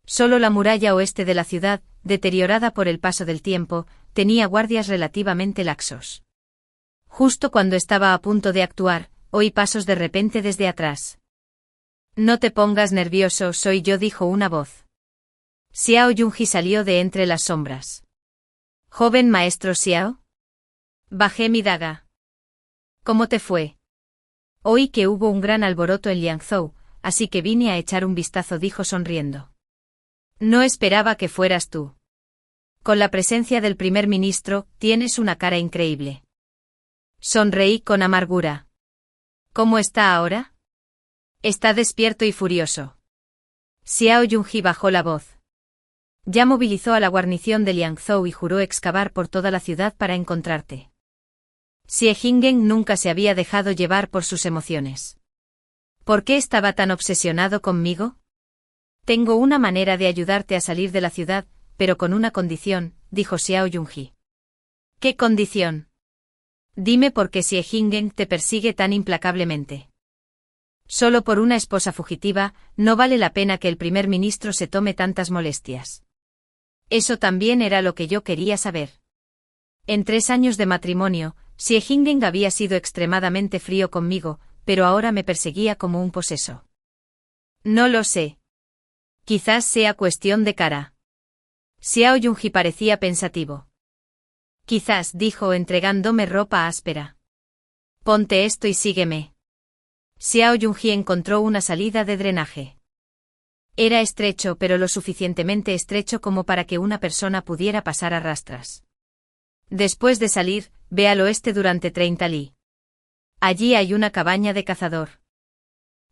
Solo la muralla oeste de la ciudad, deteriorada por el paso del tiempo, tenía guardias relativamente laxos. Justo cuando estaba a punto de actuar, oí pasos de repente desde atrás. No te pongas nervioso, soy yo, dijo una voz. Xiao Yunji salió de entre las sombras. Joven maestro Xiao. Bajé mi daga. ¿Cómo te fue? Oí que hubo un gran alboroto en Liangzhou, así que vine a echar un vistazo, dijo sonriendo. No esperaba que fueras tú. Con la presencia del primer ministro, tienes una cara increíble. Sonreí con amargura. ¿Cómo está ahora? Está despierto y furioso. Xiao Yunji bajó la voz. Ya movilizó a la guarnición de Liangzhou y juró excavar por toda la ciudad para encontrarte. Xie Jingen nunca se había dejado llevar por sus emociones. ¿Por qué estaba tan obsesionado conmigo? Tengo una manera de ayudarte a salir de la ciudad, pero con una condición, dijo Xiao Yunji. ¿Qué condición? Dime por qué Xie Jingen te persigue tan implacablemente. Solo por una esposa fugitiva, no vale la pena que el primer ministro se tome tantas molestias. Eso también era lo que yo quería saber. En 3 años de matrimonio, Xie Jingen había sido extremadamente frío conmigo, pero ahora me perseguía como un poseso. No lo sé. Quizás sea cuestión de cara. Xiao Yunji parecía pensativo. Quizás, dijo entregándome ropa áspera. Ponte esto y sígueme. Xiao Yunji encontró una salida de drenaje. Era estrecho, pero lo suficientemente estrecho como para que una persona pudiera pasar a rastras. Después de salir, ve al oeste durante 30 li. Allí hay una cabaña de cazador.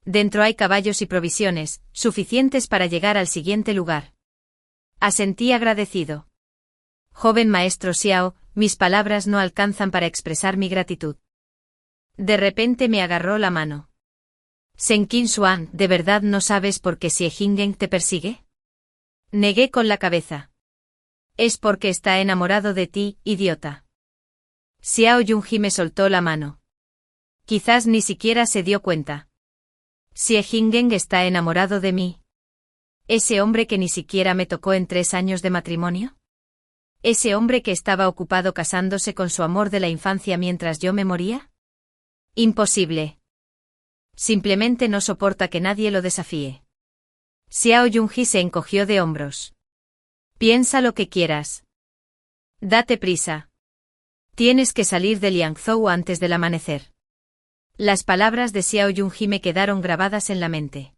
Dentro hay caballos y provisiones, suficientes para llegar al siguiente lugar. Asentí agradecido. Joven maestro Xiao, mis palabras no alcanzan para expresar mi gratitud. De repente me agarró la mano. Shen Qinxuan, ¿de verdad no sabes por qué Xie Jingen te persigue? Negué con la cabeza. Es porque está enamorado de ti, idiota. Xiao Yunji me soltó la mano. Quizás ni siquiera se dio cuenta. Xie Jingen está enamorado de mí. ¿Ese hombre que ni siquiera me tocó en 3 años de matrimonio? ¿Ese hombre que estaba ocupado casándose con su amor de la infancia mientras yo me moría? Imposible. Simplemente no soporta que nadie lo desafíe. Xiao Yunji se encogió de hombros. Piensa lo que quieras. Date prisa. Tienes que salir de Liangzhou antes del amanecer. Las palabras de Xiao Yunji me quedaron grabadas en la mente.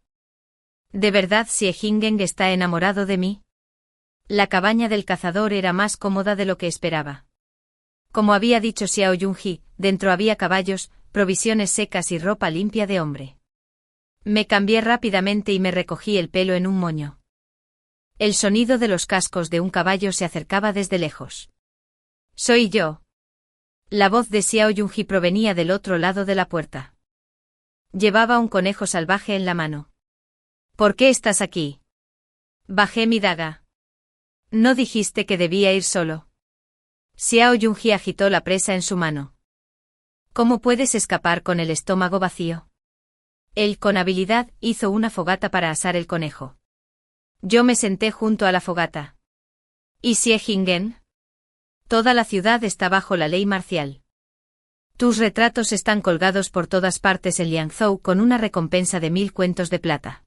¿De verdad Xie Jingen está enamorado de mí? La cabaña del cazador era más cómoda de lo que esperaba. Como había dicho Xiao Yunji, dentro había caballos, provisiones secas y ropa limpia de hombre. Me cambié rápidamente y me recogí el pelo en un moño. El sonido de los cascos de un caballo se acercaba desde lejos. Soy yo. La voz de Xiao Yunji provenía del otro lado de la puerta. Llevaba un conejo salvaje en la mano. ¿Por qué estás aquí? Bajé mi daga. ¿No dijiste que debía ir solo? Xiao Yunji agitó la presa en su mano. ¿Cómo puedes escapar con el estómago vacío? Él, con habilidad, hizo una fogata para asar el conejo. Yo me senté junto a la fogata. ¿Y Xie Jingen? Toda la ciudad está bajo la ley marcial. Tus retratos están colgados por todas partes en Liangzhou con una recompensa de 1000 cuentos de plata.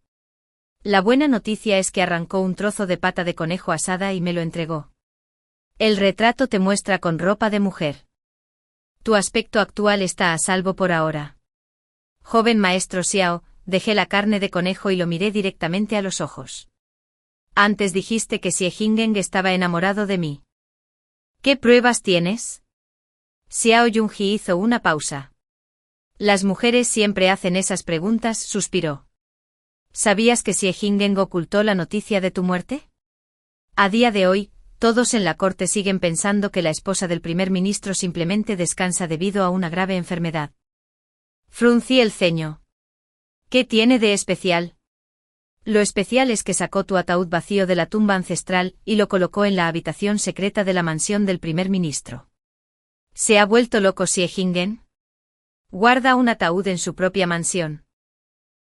La buena noticia es que arrancó un trozo de pata de conejo asada y me lo entregó. El retrato te muestra con ropa de mujer. Tu aspecto actual está a salvo por ahora. Joven maestro Xiao, dejé la carne de conejo y lo miré directamente a los ojos. Antes dijiste que Xie Jingen estaba enamorado de mí. ¿Qué pruebas tienes? Xiao Yunji hizo una pausa. Las mujeres siempre hacen esas preguntas, suspiró. ¿Sabías que Xie Jingen ocultó la noticia de tu muerte? A día de hoy, todos en la corte siguen pensando que la esposa del primer ministro simplemente descansa debido a una grave enfermedad. Fruncí el ceño. ¿Qué tiene de especial? Lo especial es que sacó tu ataúd vacío de la tumba ancestral y lo colocó en la habitación secreta de la mansión del primer ministro. ¿Se ha vuelto loco Xie Jingen? Guarda un ataúd en su propia mansión.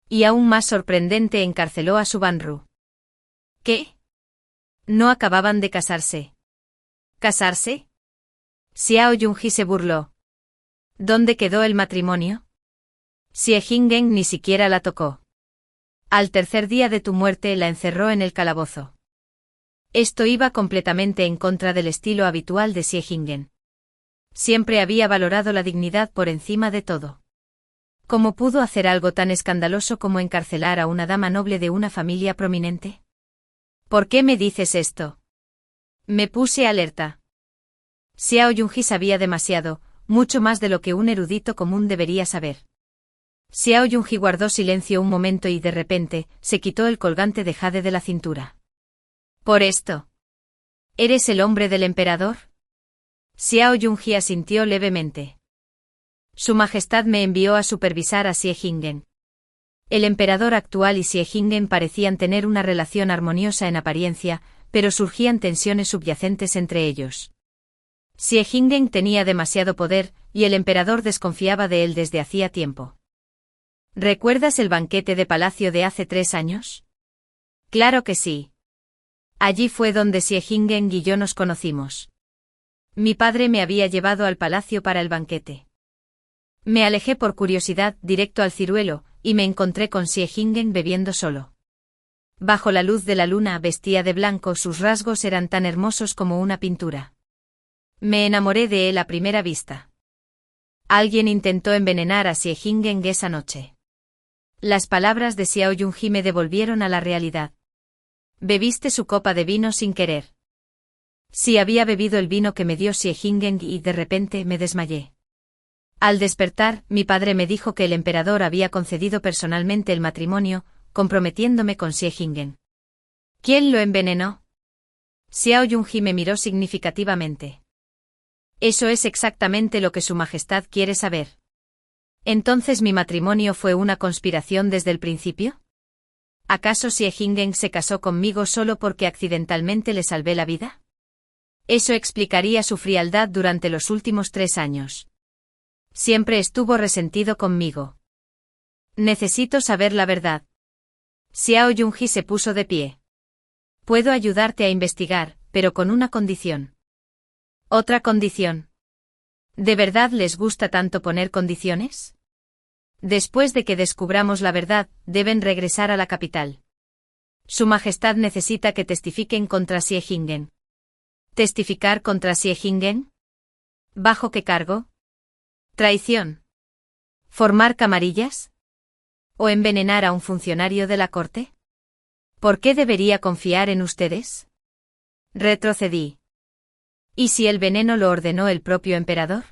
Y aún más sorprendente, encarceló a su Banru. ¿Qué? No acababan de casarse. ¿Casarse? Xiao Yunji se burló. ¿Dónde quedó el matrimonio? Xie Jingen ni siquiera la tocó. Al tercer día de tu muerte la encerró en el calabozo. Esto iba completamente en contra del estilo habitual de Xie Jingen. Siempre había valorado la dignidad por encima de todo. ¿Cómo pudo hacer algo tan escandaloso como encarcelar a una dama noble de una familia prominente? ¿Por qué me dices esto? Me puse alerta. Xiao Yunji sabía demasiado, mucho más de lo que un erudito común debería saber. Xiao Yunji guardó silencio un momento y de repente, se quitó el colgante de jade de la cintura. ¿Por esto? ¿Eres el hombre del emperador? Xiao Yunji asintió levemente. Su Majestad me envió a supervisar a Xie Jingen. El emperador actual y Xie Jingen parecían tener una relación armoniosa en apariencia, pero surgían tensiones subyacentes entre ellos. Xie Jingen tenía demasiado poder, y el emperador desconfiaba de él desde hacía tiempo. ¿Recuerdas el banquete de palacio de hace 3 años? Claro que sí. Allí fue donde Xie Jingen y yo nos conocimos. Mi padre me había llevado al palacio para el banquete. Me alejé por curiosidad directo al ciruelo, y me encontré con Xie Jingen bebiendo solo. Bajo la luz de la luna vestía de blanco, sus rasgos eran tan hermosos como una pintura. Me enamoré de él a primera vista. Alguien intentó envenenar a Xie Jingen esa noche. Las palabras de Xiao Yunji me devolvieron a la realidad. Bebiste su copa de vino sin querer. Sí, había bebido el vino que me dio Xie Jingen y de repente me desmayé. Al despertar, mi padre me dijo que el emperador había concedido personalmente el matrimonio, comprometiéndome con Xie Jingen. ¿Quién lo envenenó? Xiao Yunji me miró significativamente. Eso es exactamente lo que Su Majestad quiere saber. ¿Entonces mi matrimonio fue una conspiración desde el principio? ¿Acaso Xie Jingen se casó conmigo solo porque accidentalmente le salvé la vida? Eso explicaría su frialdad durante los últimos 3 años. Siempre estuvo resentido conmigo. Necesito saber la verdad. Xiao Yunji se puso de pie. Puedo ayudarte a investigar, pero con una condición. ¿Otra condición? ¿De verdad les gusta tanto poner condiciones? Después de que descubramos la verdad, deben regresar a la capital. Su Majestad necesita que testifiquen contra Xie Jingen. ¿Testificar contra Xie Jingen? ¿Bajo qué cargo? ¿Traición? ¿Formar camarillas? ¿O envenenar a un funcionario de la corte? ¿Por qué debería confiar en ustedes? Retrocedí. ¿Y si el veneno lo ordenó el propio emperador?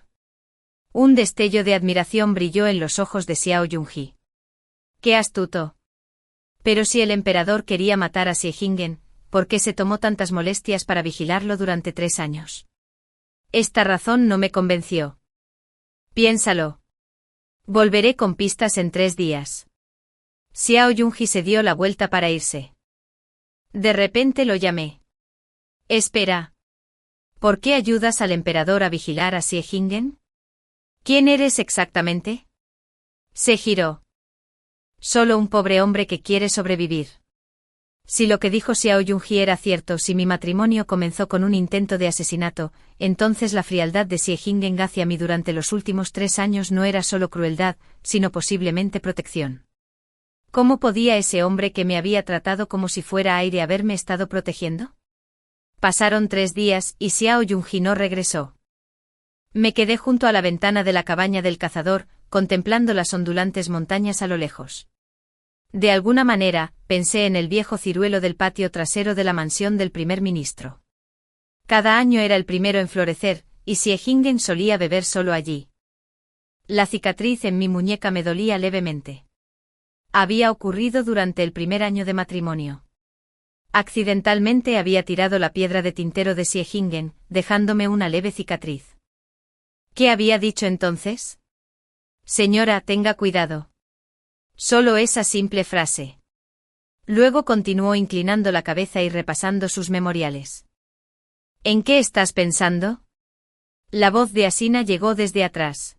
Un destello de admiración brilló en los ojos de Xiao Yunji. ¡Qué astuto! Pero si el emperador quería matar a Xie Jingen, ¿por qué se tomó tantas molestias para vigilarlo durante 3 años? Esta razón no me convenció. Piénsalo. Volveré con pistas en 3 días. Xiao Yunji se dio la vuelta para irse. De repente lo llamé. Espera. ¿Por qué ayudas al emperador a vigilar a Xie Jingen? ¿Quién eres exactamente? Se giró. Solo un pobre hombre que quiere sobrevivir. Si lo que dijo Xiao Yunji era cierto, si mi matrimonio comenzó con un intento de asesinato, entonces la frialdad de Xie Jingen hacia mí durante los últimos 3 años no era solo crueldad, sino posiblemente protección. ¿Cómo podía ese hombre que me había tratado como si fuera aire haberme estado protegiendo? Pasaron 3 días y Xiao Yunji no regresó. Me quedé junto a la ventana de la cabaña del cazador, contemplando las ondulantes montañas a lo lejos. De alguna manera, pensé en el viejo ciruelo del patio trasero de la mansión del primer ministro. Cada año era el primero en florecer, y Xie Jingen solía beber solo allí. La cicatriz en mi muñeca me dolía levemente. Había ocurrido durante el primer año de matrimonio. Accidentalmente había tirado la piedra de tintero de Xie Jingen, dejándome una leve cicatriz. ¿Qué había dicho entonces? Señora, tenga cuidado. Solo esa simple frase. Luego continuó inclinando la cabeza y repasando sus memoriales. ¿En qué estás pensando? La voz de Asina llegó desde atrás.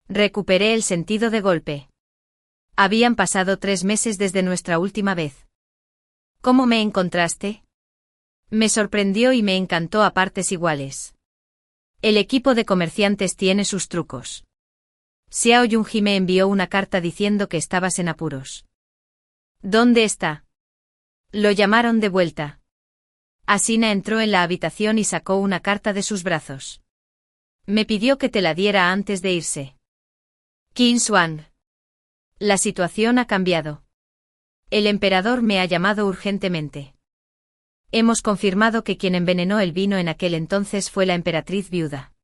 Recuperé el sentido de golpe. Habían pasado 3 meses desde nuestra última vez. ¿Cómo me encontraste? Me sorprendió y me encantó a partes iguales. El equipo de comerciantes tiene sus trucos. Xiao Yunji me envió una carta diciendo que estabas en apuros. ¿Dónde está? Lo llamaron de vuelta. Asina entró en la habitación y sacó una carta de sus brazos. Me pidió que te la diera antes de irse. Qin Xuan. La situación ha cambiado. El emperador me ha llamado urgentemente. Hemos confirmado que quien envenenó el vino en aquel entonces fue la emperatriz viuda.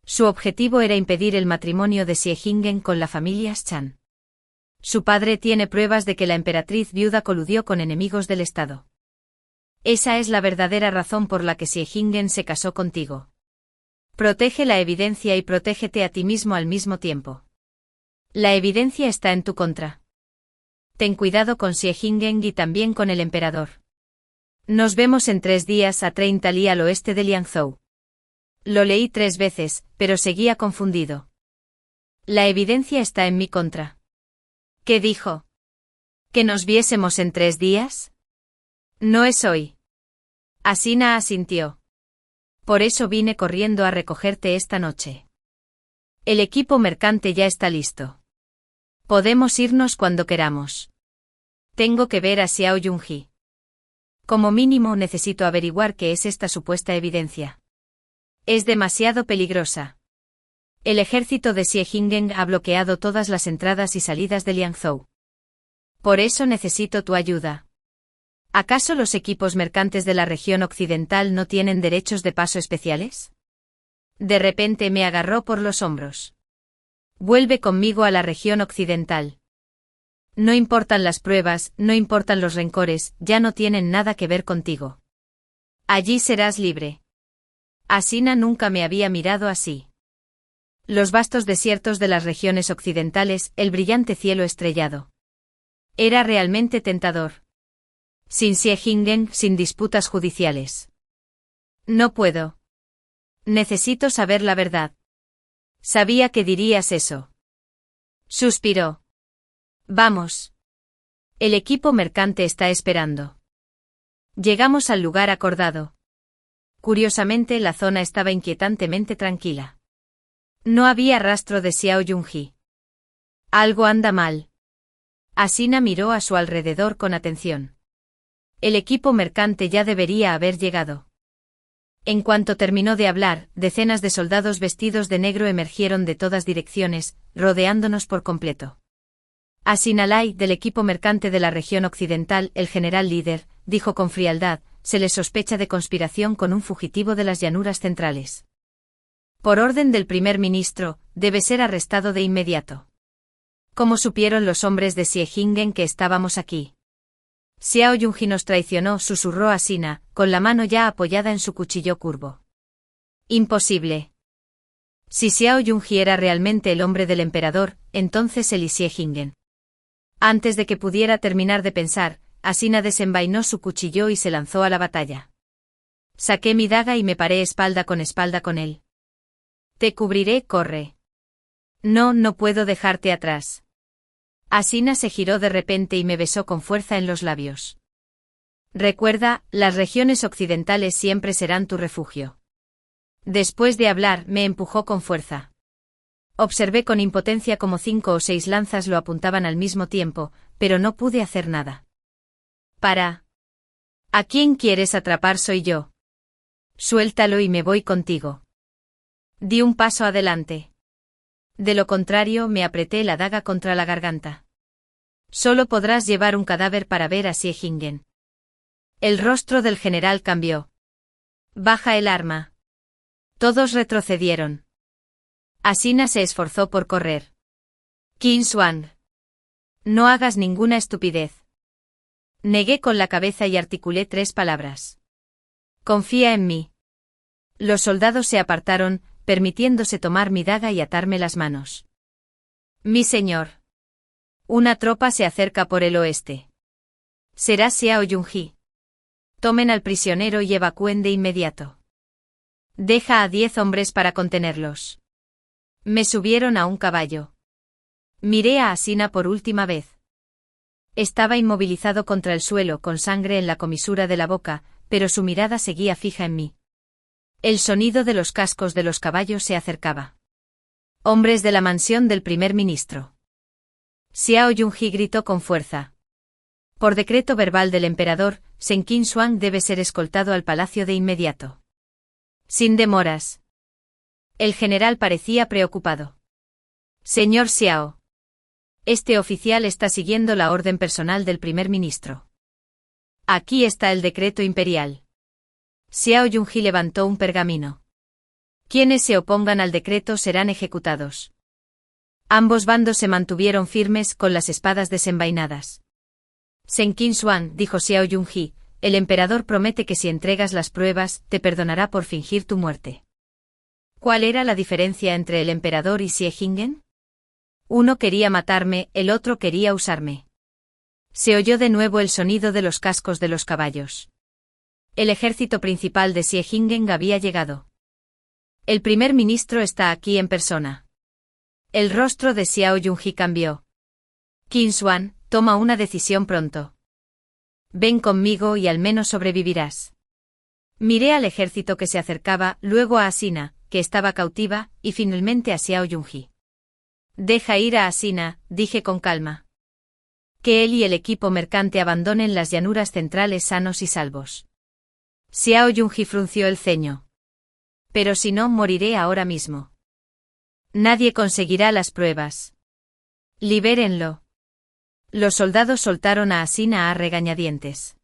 Su objetivo era impedir el matrimonio de Xie Jingen con la familia Shan. Su padre tiene pruebas de que la emperatriz viuda coludió con enemigos del Estado. Esa es la verdadera razón por la que Xie Jingen se casó contigo. Protege la evidencia y protégete a ti mismo al mismo tiempo. La evidencia está en tu contra. Ten cuidado con Xie Jingen y también con el emperador. Nos vemos en 3 días a 30 li al oeste de Liangzhou. Lo leí 3 veces, pero seguía confundido. La evidencia está en mi contra. ¿Qué dijo? ¿Que nos viésemos en 3 días? No es hoy. Asina asintió. Por eso vine corriendo a recogerte esta noche. El equipo mercante ya está listo. Podemos irnos cuando queramos. Tengo que ver a Xiao Yunji. Como mínimo necesito averiguar qué es esta supuesta evidencia. Es demasiado peligrosa. El ejército de Xie Jingen ha bloqueado todas las entradas y salidas de Liangzhou. Por eso necesito tu ayuda. ¿Acaso los equipos mercantes de la región occidental no tienen derechos de paso especiales? De repente me agarró por los hombros. Vuelve conmigo a la región occidental. No importan las pruebas, no importan los rencores, ya no tienen nada que ver contigo. Allí serás libre. Asina nunca me había mirado así. Los vastos desiertos de las regiones occidentales, el brillante cielo estrellado. Era realmente tentador. Sin Xie Jingen, sin disputas judiciales. No puedo. Necesito saber la verdad. Sabía que dirías eso. Suspiró. Vamos. El equipo mercante está esperando. Llegamos al lugar acordado. Curiosamente la zona estaba inquietantemente tranquila. No había rastro de Xiao Yunji. Algo anda mal. Asina miró a su alrededor con atención. El equipo mercante ya debería haber llegado. En cuanto terminó de hablar, decenas de soldados vestidos de negro emergieron de todas direcciones, rodeándonos por completo. Asinalai, del equipo mercante de la región occidental, el general líder, dijo con frialdad, se le sospecha de conspiración con un fugitivo de las llanuras centrales. Por orden del primer ministro, debe ser arrestado de inmediato. ¿Cómo supieron los hombres de Xie Jingen que estábamos aquí? Xiao Yunji nos traicionó, susurró Asina, con la mano ya apoyada en su cuchillo curvo. Imposible. Si Xiao Yunji era realmente el hombre del emperador, entonces él y Xie Jingen. Antes de que pudiera terminar de pensar, Asina desenvainó su cuchillo y se lanzó a la batalla. Saqué mi daga y me paré espalda con él. Te cubriré, corre. No, no puedo dejarte atrás. Asina se giró de repente y me besó con fuerza en los labios. Recuerda, las regiones occidentales siempre serán tu refugio. Después de hablar, me empujó con fuerza. Observé con impotencia cómo 5 o 6 lanzas lo apuntaban al mismo tiempo, pero no pude hacer nada. Para. ¿A quién quieres atrapar? Soy yo. Suéltalo y me voy contigo. Di un paso adelante. De lo contrario, me apreté la daga contra la garganta. Solo podrás llevar un cadáver para ver a Xie Jingen. El rostro del general cambió. Baja el arma. Todos retrocedieron. Asina se esforzó por correr. Qin Xuan. No hagas ninguna estupidez. Negué con la cabeza y articulé 3 palabras. Confía en mí. Los soldados se apartaron, permitiéndose tomar mi daga y atarme las manos. Mi señor. Una tropa se acerca por el oeste. Será Xiao Yunji. Tomen al prisionero y evacúen de inmediato. Deja a 10 hombres para contenerlos. Me subieron a un caballo. Miré a Asina por última vez. Estaba inmovilizado contra el suelo con sangre en la comisura de la boca, pero su mirada seguía fija en mí. El sonido de los cascos de los caballos se acercaba. Hombres de la mansión del primer ministro. Xiao Yunji gritó con fuerza. Por decreto verbal del emperador, Shen Qinshuang debe ser escoltado al palacio de inmediato. Sin demoras. El general parecía preocupado. Señor Xiao. Este oficial está siguiendo la orden personal del primer ministro. Aquí está el decreto imperial. Xiao Yunji levantó un pergamino. Quienes se opongan al decreto serán ejecutados. Ambos bandos se mantuvieron firmes con las espadas desenvainadas. Shen Qinshuang, dijo Xiao Yunji, el emperador promete que si entregas las pruebas, te perdonará por fingir tu muerte. ¿Cuál era la diferencia entre el emperador y Xie Jingen? Uno quería matarme, el otro quería usarme. Se oyó de nuevo el sonido de los cascos de los caballos. El ejército principal de Xie Jingen había llegado. El primer ministro está aquí en persona. El rostro de Xiao Yunji cambió. Qinshuang, toma una decisión pronto. Ven conmigo y al menos sobrevivirás. Miré al ejército que se acercaba, luego a Asina, que estaba cautiva, y finalmente a Xiao Yunji. Deja ir a Asina, dije con calma. Que él y el equipo mercante abandonen las llanuras centrales sanos y salvos. Xiao Yunji frunció el ceño. Pero si no, moriré ahora mismo. Nadie conseguirá las pruebas. Libérenlo. Los soldados soltaron a Asina a regañadientes.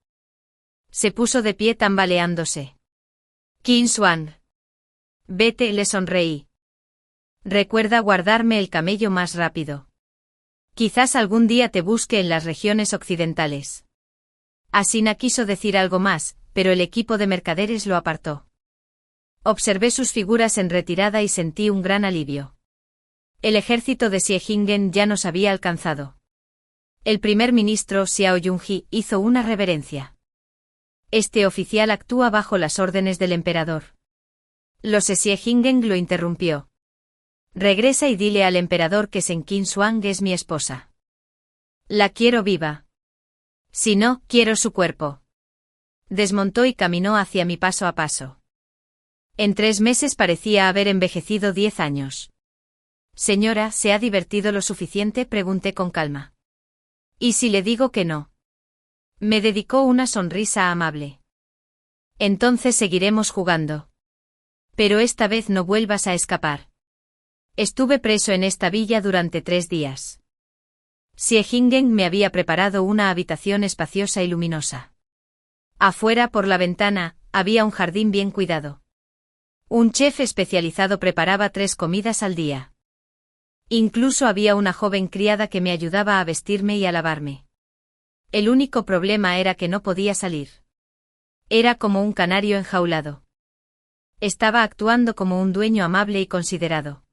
Se puso de pie tambaleándose. Qinshuang. Vete, le sonreí. Recuerda guardarme el camello más rápido. Quizás algún día te busque en las regiones occidentales. Asina quiso decir algo más, pero el equipo de mercaderes lo apartó. Observé sus figuras en retirada y sentí un gran alivio. El ejército de Xie Jingen ya nos había alcanzado. El primer ministro Xiao Yunji hizo una reverencia. Este oficial actúa bajo las órdenes del emperador. Los Xie Jingen lo interrumpió. Regresa y dile al emperador que Shen Qinshuang es mi esposa. La quiero viva. Si no, quiero su cuerpo. Desmontó y caminó hacia mí paso a paso. En 3 meses parecía haber envejecido 10 años. Señora, ¿se ha divertido lo suficiente?, pregunté con calma. ¿Y si le digo que no? Me dedicó una sonrisa amable. Entonces seguiremos jugando. Pero esta vez no vuelvas a escapar. Estuve preso en esta villa durante 3 días. Xie Jingen me había preparado una habitación espaciosa y luminosa. Afuera, por la ventana, había un jardín bien cuidado. Un chef especializado preparaba 3 comidas al día. Incluso había una joven criada que me ayudaba a vestirme y a lavarme. El único problema era que no podía salir. Era como un canario enjaulado. Estaba actuando como un dueño amable y considerado.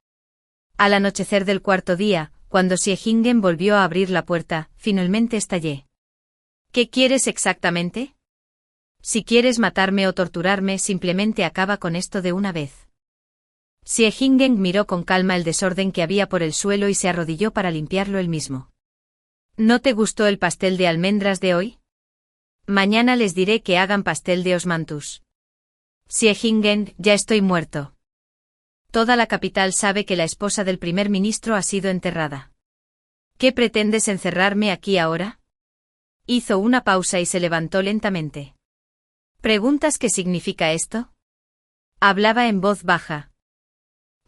Al anochecer del 4.º día, cuando Xie Jingen volvió a abrir la puerta, finalmente estallé. ¿Qué quieres exactamente? Si quieres matarme o torturarme, simplemente acaba con esto de una vez. Xie Jingen miró con calma el desorden que había por el suelo y se arrodilló para limpiarlo él mismo. ¿No te gustó el pastel de almendras de hoy? Mañana les diré que hagan pastel de osmanthus. Xie Jingen, ya estoy muerto. Toda la capital sabe que la esposa del primer ministro ha sido enterrada. ¿Qué pretendes encerrarme aquí ahora? Hizo una pausa y se levantó lentamente. ¿Preguntas qué significa esto? Hablaba en voz baja.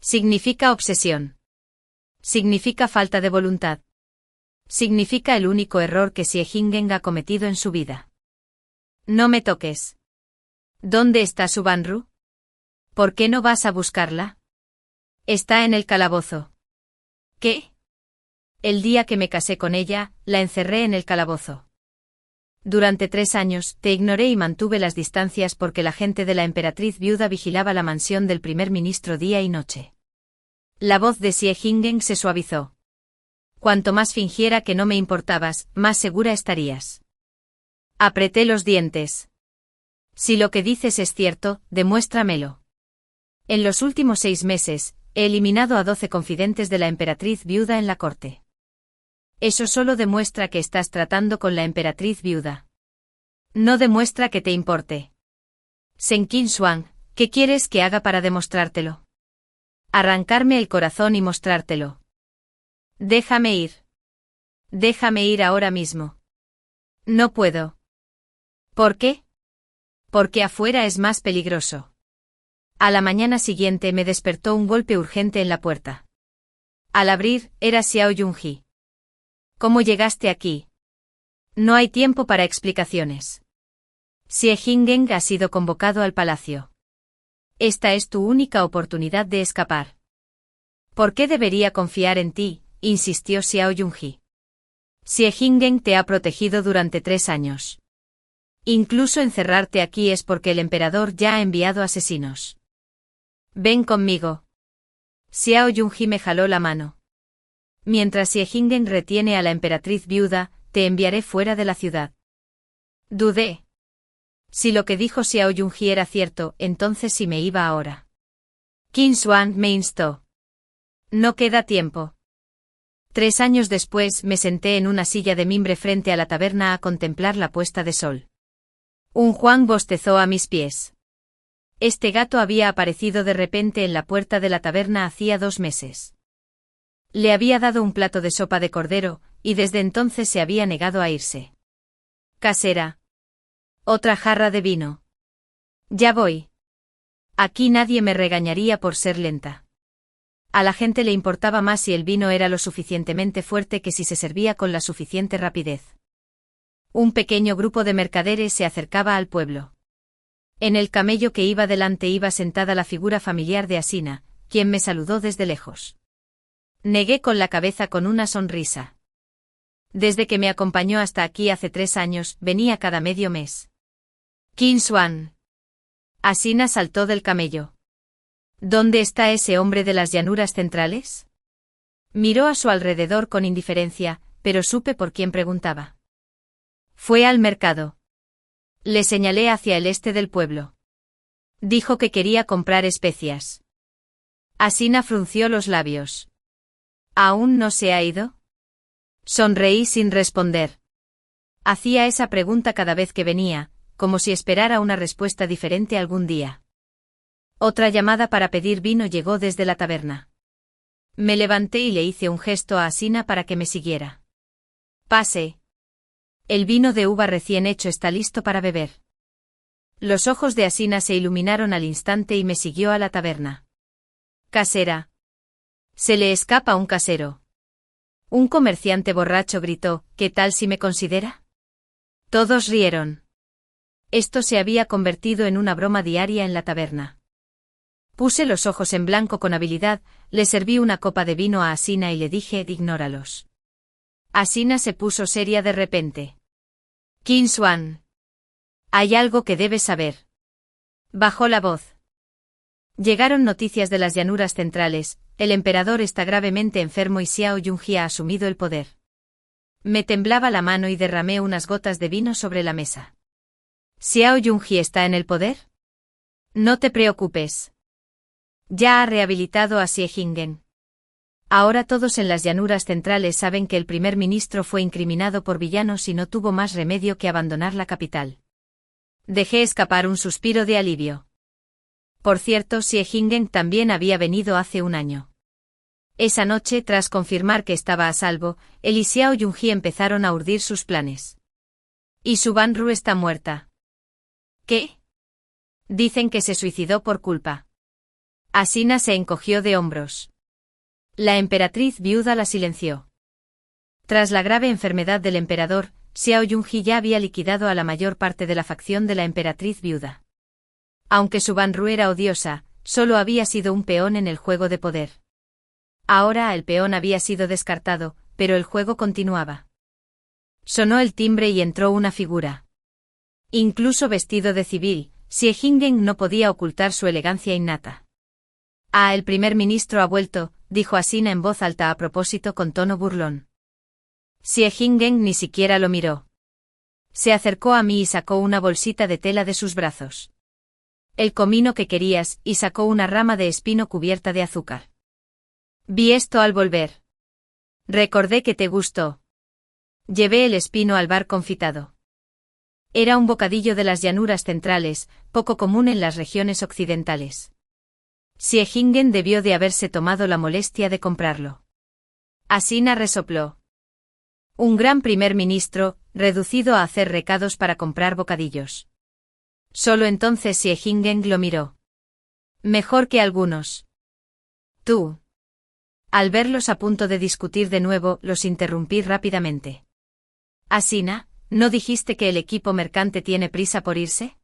Significa obsesión. Significa falta de voluntad. Significa el único error que Xie Jingen ha cometido en su vida. No me toques. ¿Dónde está su Banru? ¿Por qué no vas a buscarla? Está en el calabozo. ¿Qué? El día que me casé con ella, la encerré en el calabozo. Durante 3 años, te ignoré y mantuve las distancias porque la gente de la emperatriz viuda vigilaba la mansión del primer ministro día y noche. La voz de Xie Jingen se suavizó. Cuanto más fingiera que no me importabas, más segura estarías. Apreté los dientes. Si lo que dices es cierto, demuéstramelo. En los últimos 6 meses, he eliminado a 12 confidentes de la emperatriz viuda en la corte. Eso solo demuestra que estás tratando con la emperatriz viuda. No demuestra que te importe. Shen Qinshuang, ¿qué quieres que haga para demostrártelo? Arrancarme el corazón y mostrártelo. Déjame ir. Déjame ir ahora mismo. No puedo. ¿Por qué? Porque afuera es más peligroso. A la mañana siguiente me despertó un golpe urgente en la puerta. Al abrir, era Xiao Yunji. ¿Cómo llegaste aquí? No hay tiempo para explicaciones. Xie Jingeng ha sido convocado al palacio. Esta es tu única oportunidad de escapar. ¿Por qué debería confiar en ti?, insistió Xiao Yunji. Xie Jingeng te ha protegido durante 3 años. Incluso encerrarte aquí es porque el emperador ya ha enviado asesinos. Ven conmigo. Xiao Yunji me jaló la mano. Mientras Xie Jingeng retiene a la emperatriz viuda, te enviaré fuera de la ciudad. Dudé. Si lo que dijo Xiao Yunji era cierto, entonces sí me iba ahora. Qin Xuan me instó. No queda tiempo. 3 años después me senté en una silla de mimbre frente a la taberna a contemplar la puesta de sol. Un Juan bostezó a mis pies. Este gato había aparecido de repente en la puerta de la taberna hacía 2 meses. Le había dado un plato de sopa de cordero, y desde entonces se había negado a irse. Casera. Otra jarra de vino. Ya voy. Aquí nadie me regañaría por ser lenta. A la gente le importaba más si el vino era lo suficientemente fuerte que si se servía con la suficiente rapidez. Un pequeño grupo de mercaderes se acercaba al pueblo. En el camello que iba delante iba sentada la figura familiar de Asina, quien me saludó desde lejos. Negué con la cabeza con una sonrisa. Desde que me acompañó hasta aquí hace 3 años, venía cada medio mes. Qin Xuan. Asina saltó del camello. ¿Dónde está ese hombre de las llanuras centrales? Miró a su alrededor con indiferencia, pero supe por quién preguntaba. Fue al mercado. Le señalé hacia el este del pueblo. Dijo que quería comprar especias. Asina frunció los labios. ¿Aún no se ha ido? Sonreí sin responder. Hacía esa pregunta cada vez que venía, como si esperara una respuesta diferente algún día. Otra llamada para pedir vino llegó desde la taberna. Me levanté y le hice un gesto a Asina para que me siguiera. Pase. El vino de uva recién hecho está listo para beber. Los ojos de Asina se iluminaron al instante y me siguió a la taberna. Casera. Se le escapa un casero. Un comerciante borracho gritó, ¿qué tal si me considera? Todos rieron. Esto se había convertido en una broma diaria en la taberna. Puse los ojos en blanco con habilidad, le serví una copa de vino a Asina y le dije, ignóralos. Asina se puso seria de repente. Qin Xuan. Hay algo que debes saber. Bajó la voz. Llegaron noticias de las llanuras centrales, el emperador está gravemente enfermo y Xiao Yunji ha asumido el poder. Me temblaba la mano y derramé unas gotas de vino sobre la mesa. ¿Xiao Yunji está en el poder? No te preocupes. Ya ha rehabilitado a Xie Jingeng. Ahora todos en las llanuras centrales saben que el primer ministro fue incriminado por villanos y no tuvo más remedio que abandonar la capital. Dejé escapar un suspiro de alivio. Por cierto, Xie Jingeng también había venido hace 1 año. Esa noche, tras confirmar que estaba a salvo, él y Xiao Yunji empezaron a urdir sus planes. Y Su Banru está muerta. ¿Qué? Dicen que se suicidó por culpa. Asina se encogió de hombros. La emperatriz viuda la silenció. Tras la grave enfermedad del emperador, Xiao Yunji ya había liquidado a la mayor parte de la facción de la emperatriz viuda. Aunque Su Banru era odiosa, solo había sido un peón en el juego de poder. Ahora el peón había sido descartado, pero el juego continuaba. Sonó el timbre y entró una figura. Incluso vestido de civil, Xie Jingeng no podía ocultar su elegancia innata. El primer ministro ha vuelto, dijo Asina en voz alta a propósito con tono burlón. Xie Jingeng ni siquiera lo miró. Se acercó a mí y sacó una bolsita de tela de sus brazos. El comino que querías, y sacó una rama de espino cubierta de azúcar. Vi esto al volver. Recordé que te gustó. Llevé el espino al bar confitado. Era un bocadillo de las llanuras centrales, poco común en las regiones occidentales. Xie Jingeng debió de haberse tomado la molestia de comprarlo. Asina resopló. Un gran primer ministro, reducido a hacer recados para comprar bocadillos. Solo entonces Xie Jinggeng lo miró. Mejor que algunos. Tú. Al verlos a punto de discutir de nuevo, los interrumpí rápidamente. Asina, ¿no dijiste que el equipo mercante tiene prisa por irse?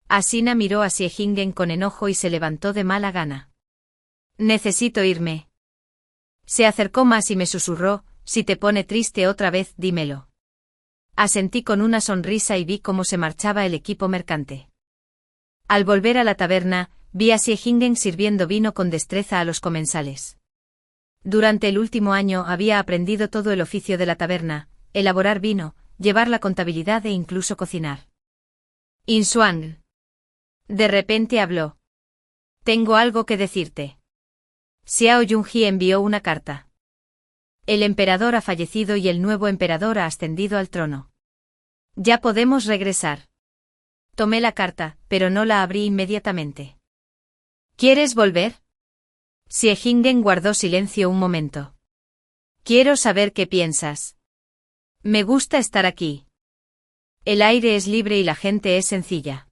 Asina miró a Xie Jinggeng con enojo y se levantó de mala gana. Necesito irme. Se acercó más y me susurró, si te pone triste otra vez, dímelo. Asentí con una sonrisa y vi cómo se marchaba el equipo mercante. Al volver a la taberna, vi a Xie Jinggeng sirviendo vino con destreza a los comensales. Durante el último año había aprendido todo el oficio de la taberna, elaborar vino, llevar la contabilidad e incluso cocinar. Inshuang. De repente habló. Tengo algo que decirte. Xiao Yunji envió una carta. El emperador ha fallecido y el nuevo emperador ha ascendido al trono. Ya podemos regresar. Tomé la carta, pero no la abrí inmediatamente. ¿Quieres volver? Xie Jinggeng guardó silencio un momento. Quiero saber qué piensas. Me gusta estar aquí. El aire es libre y la gente es sencilla.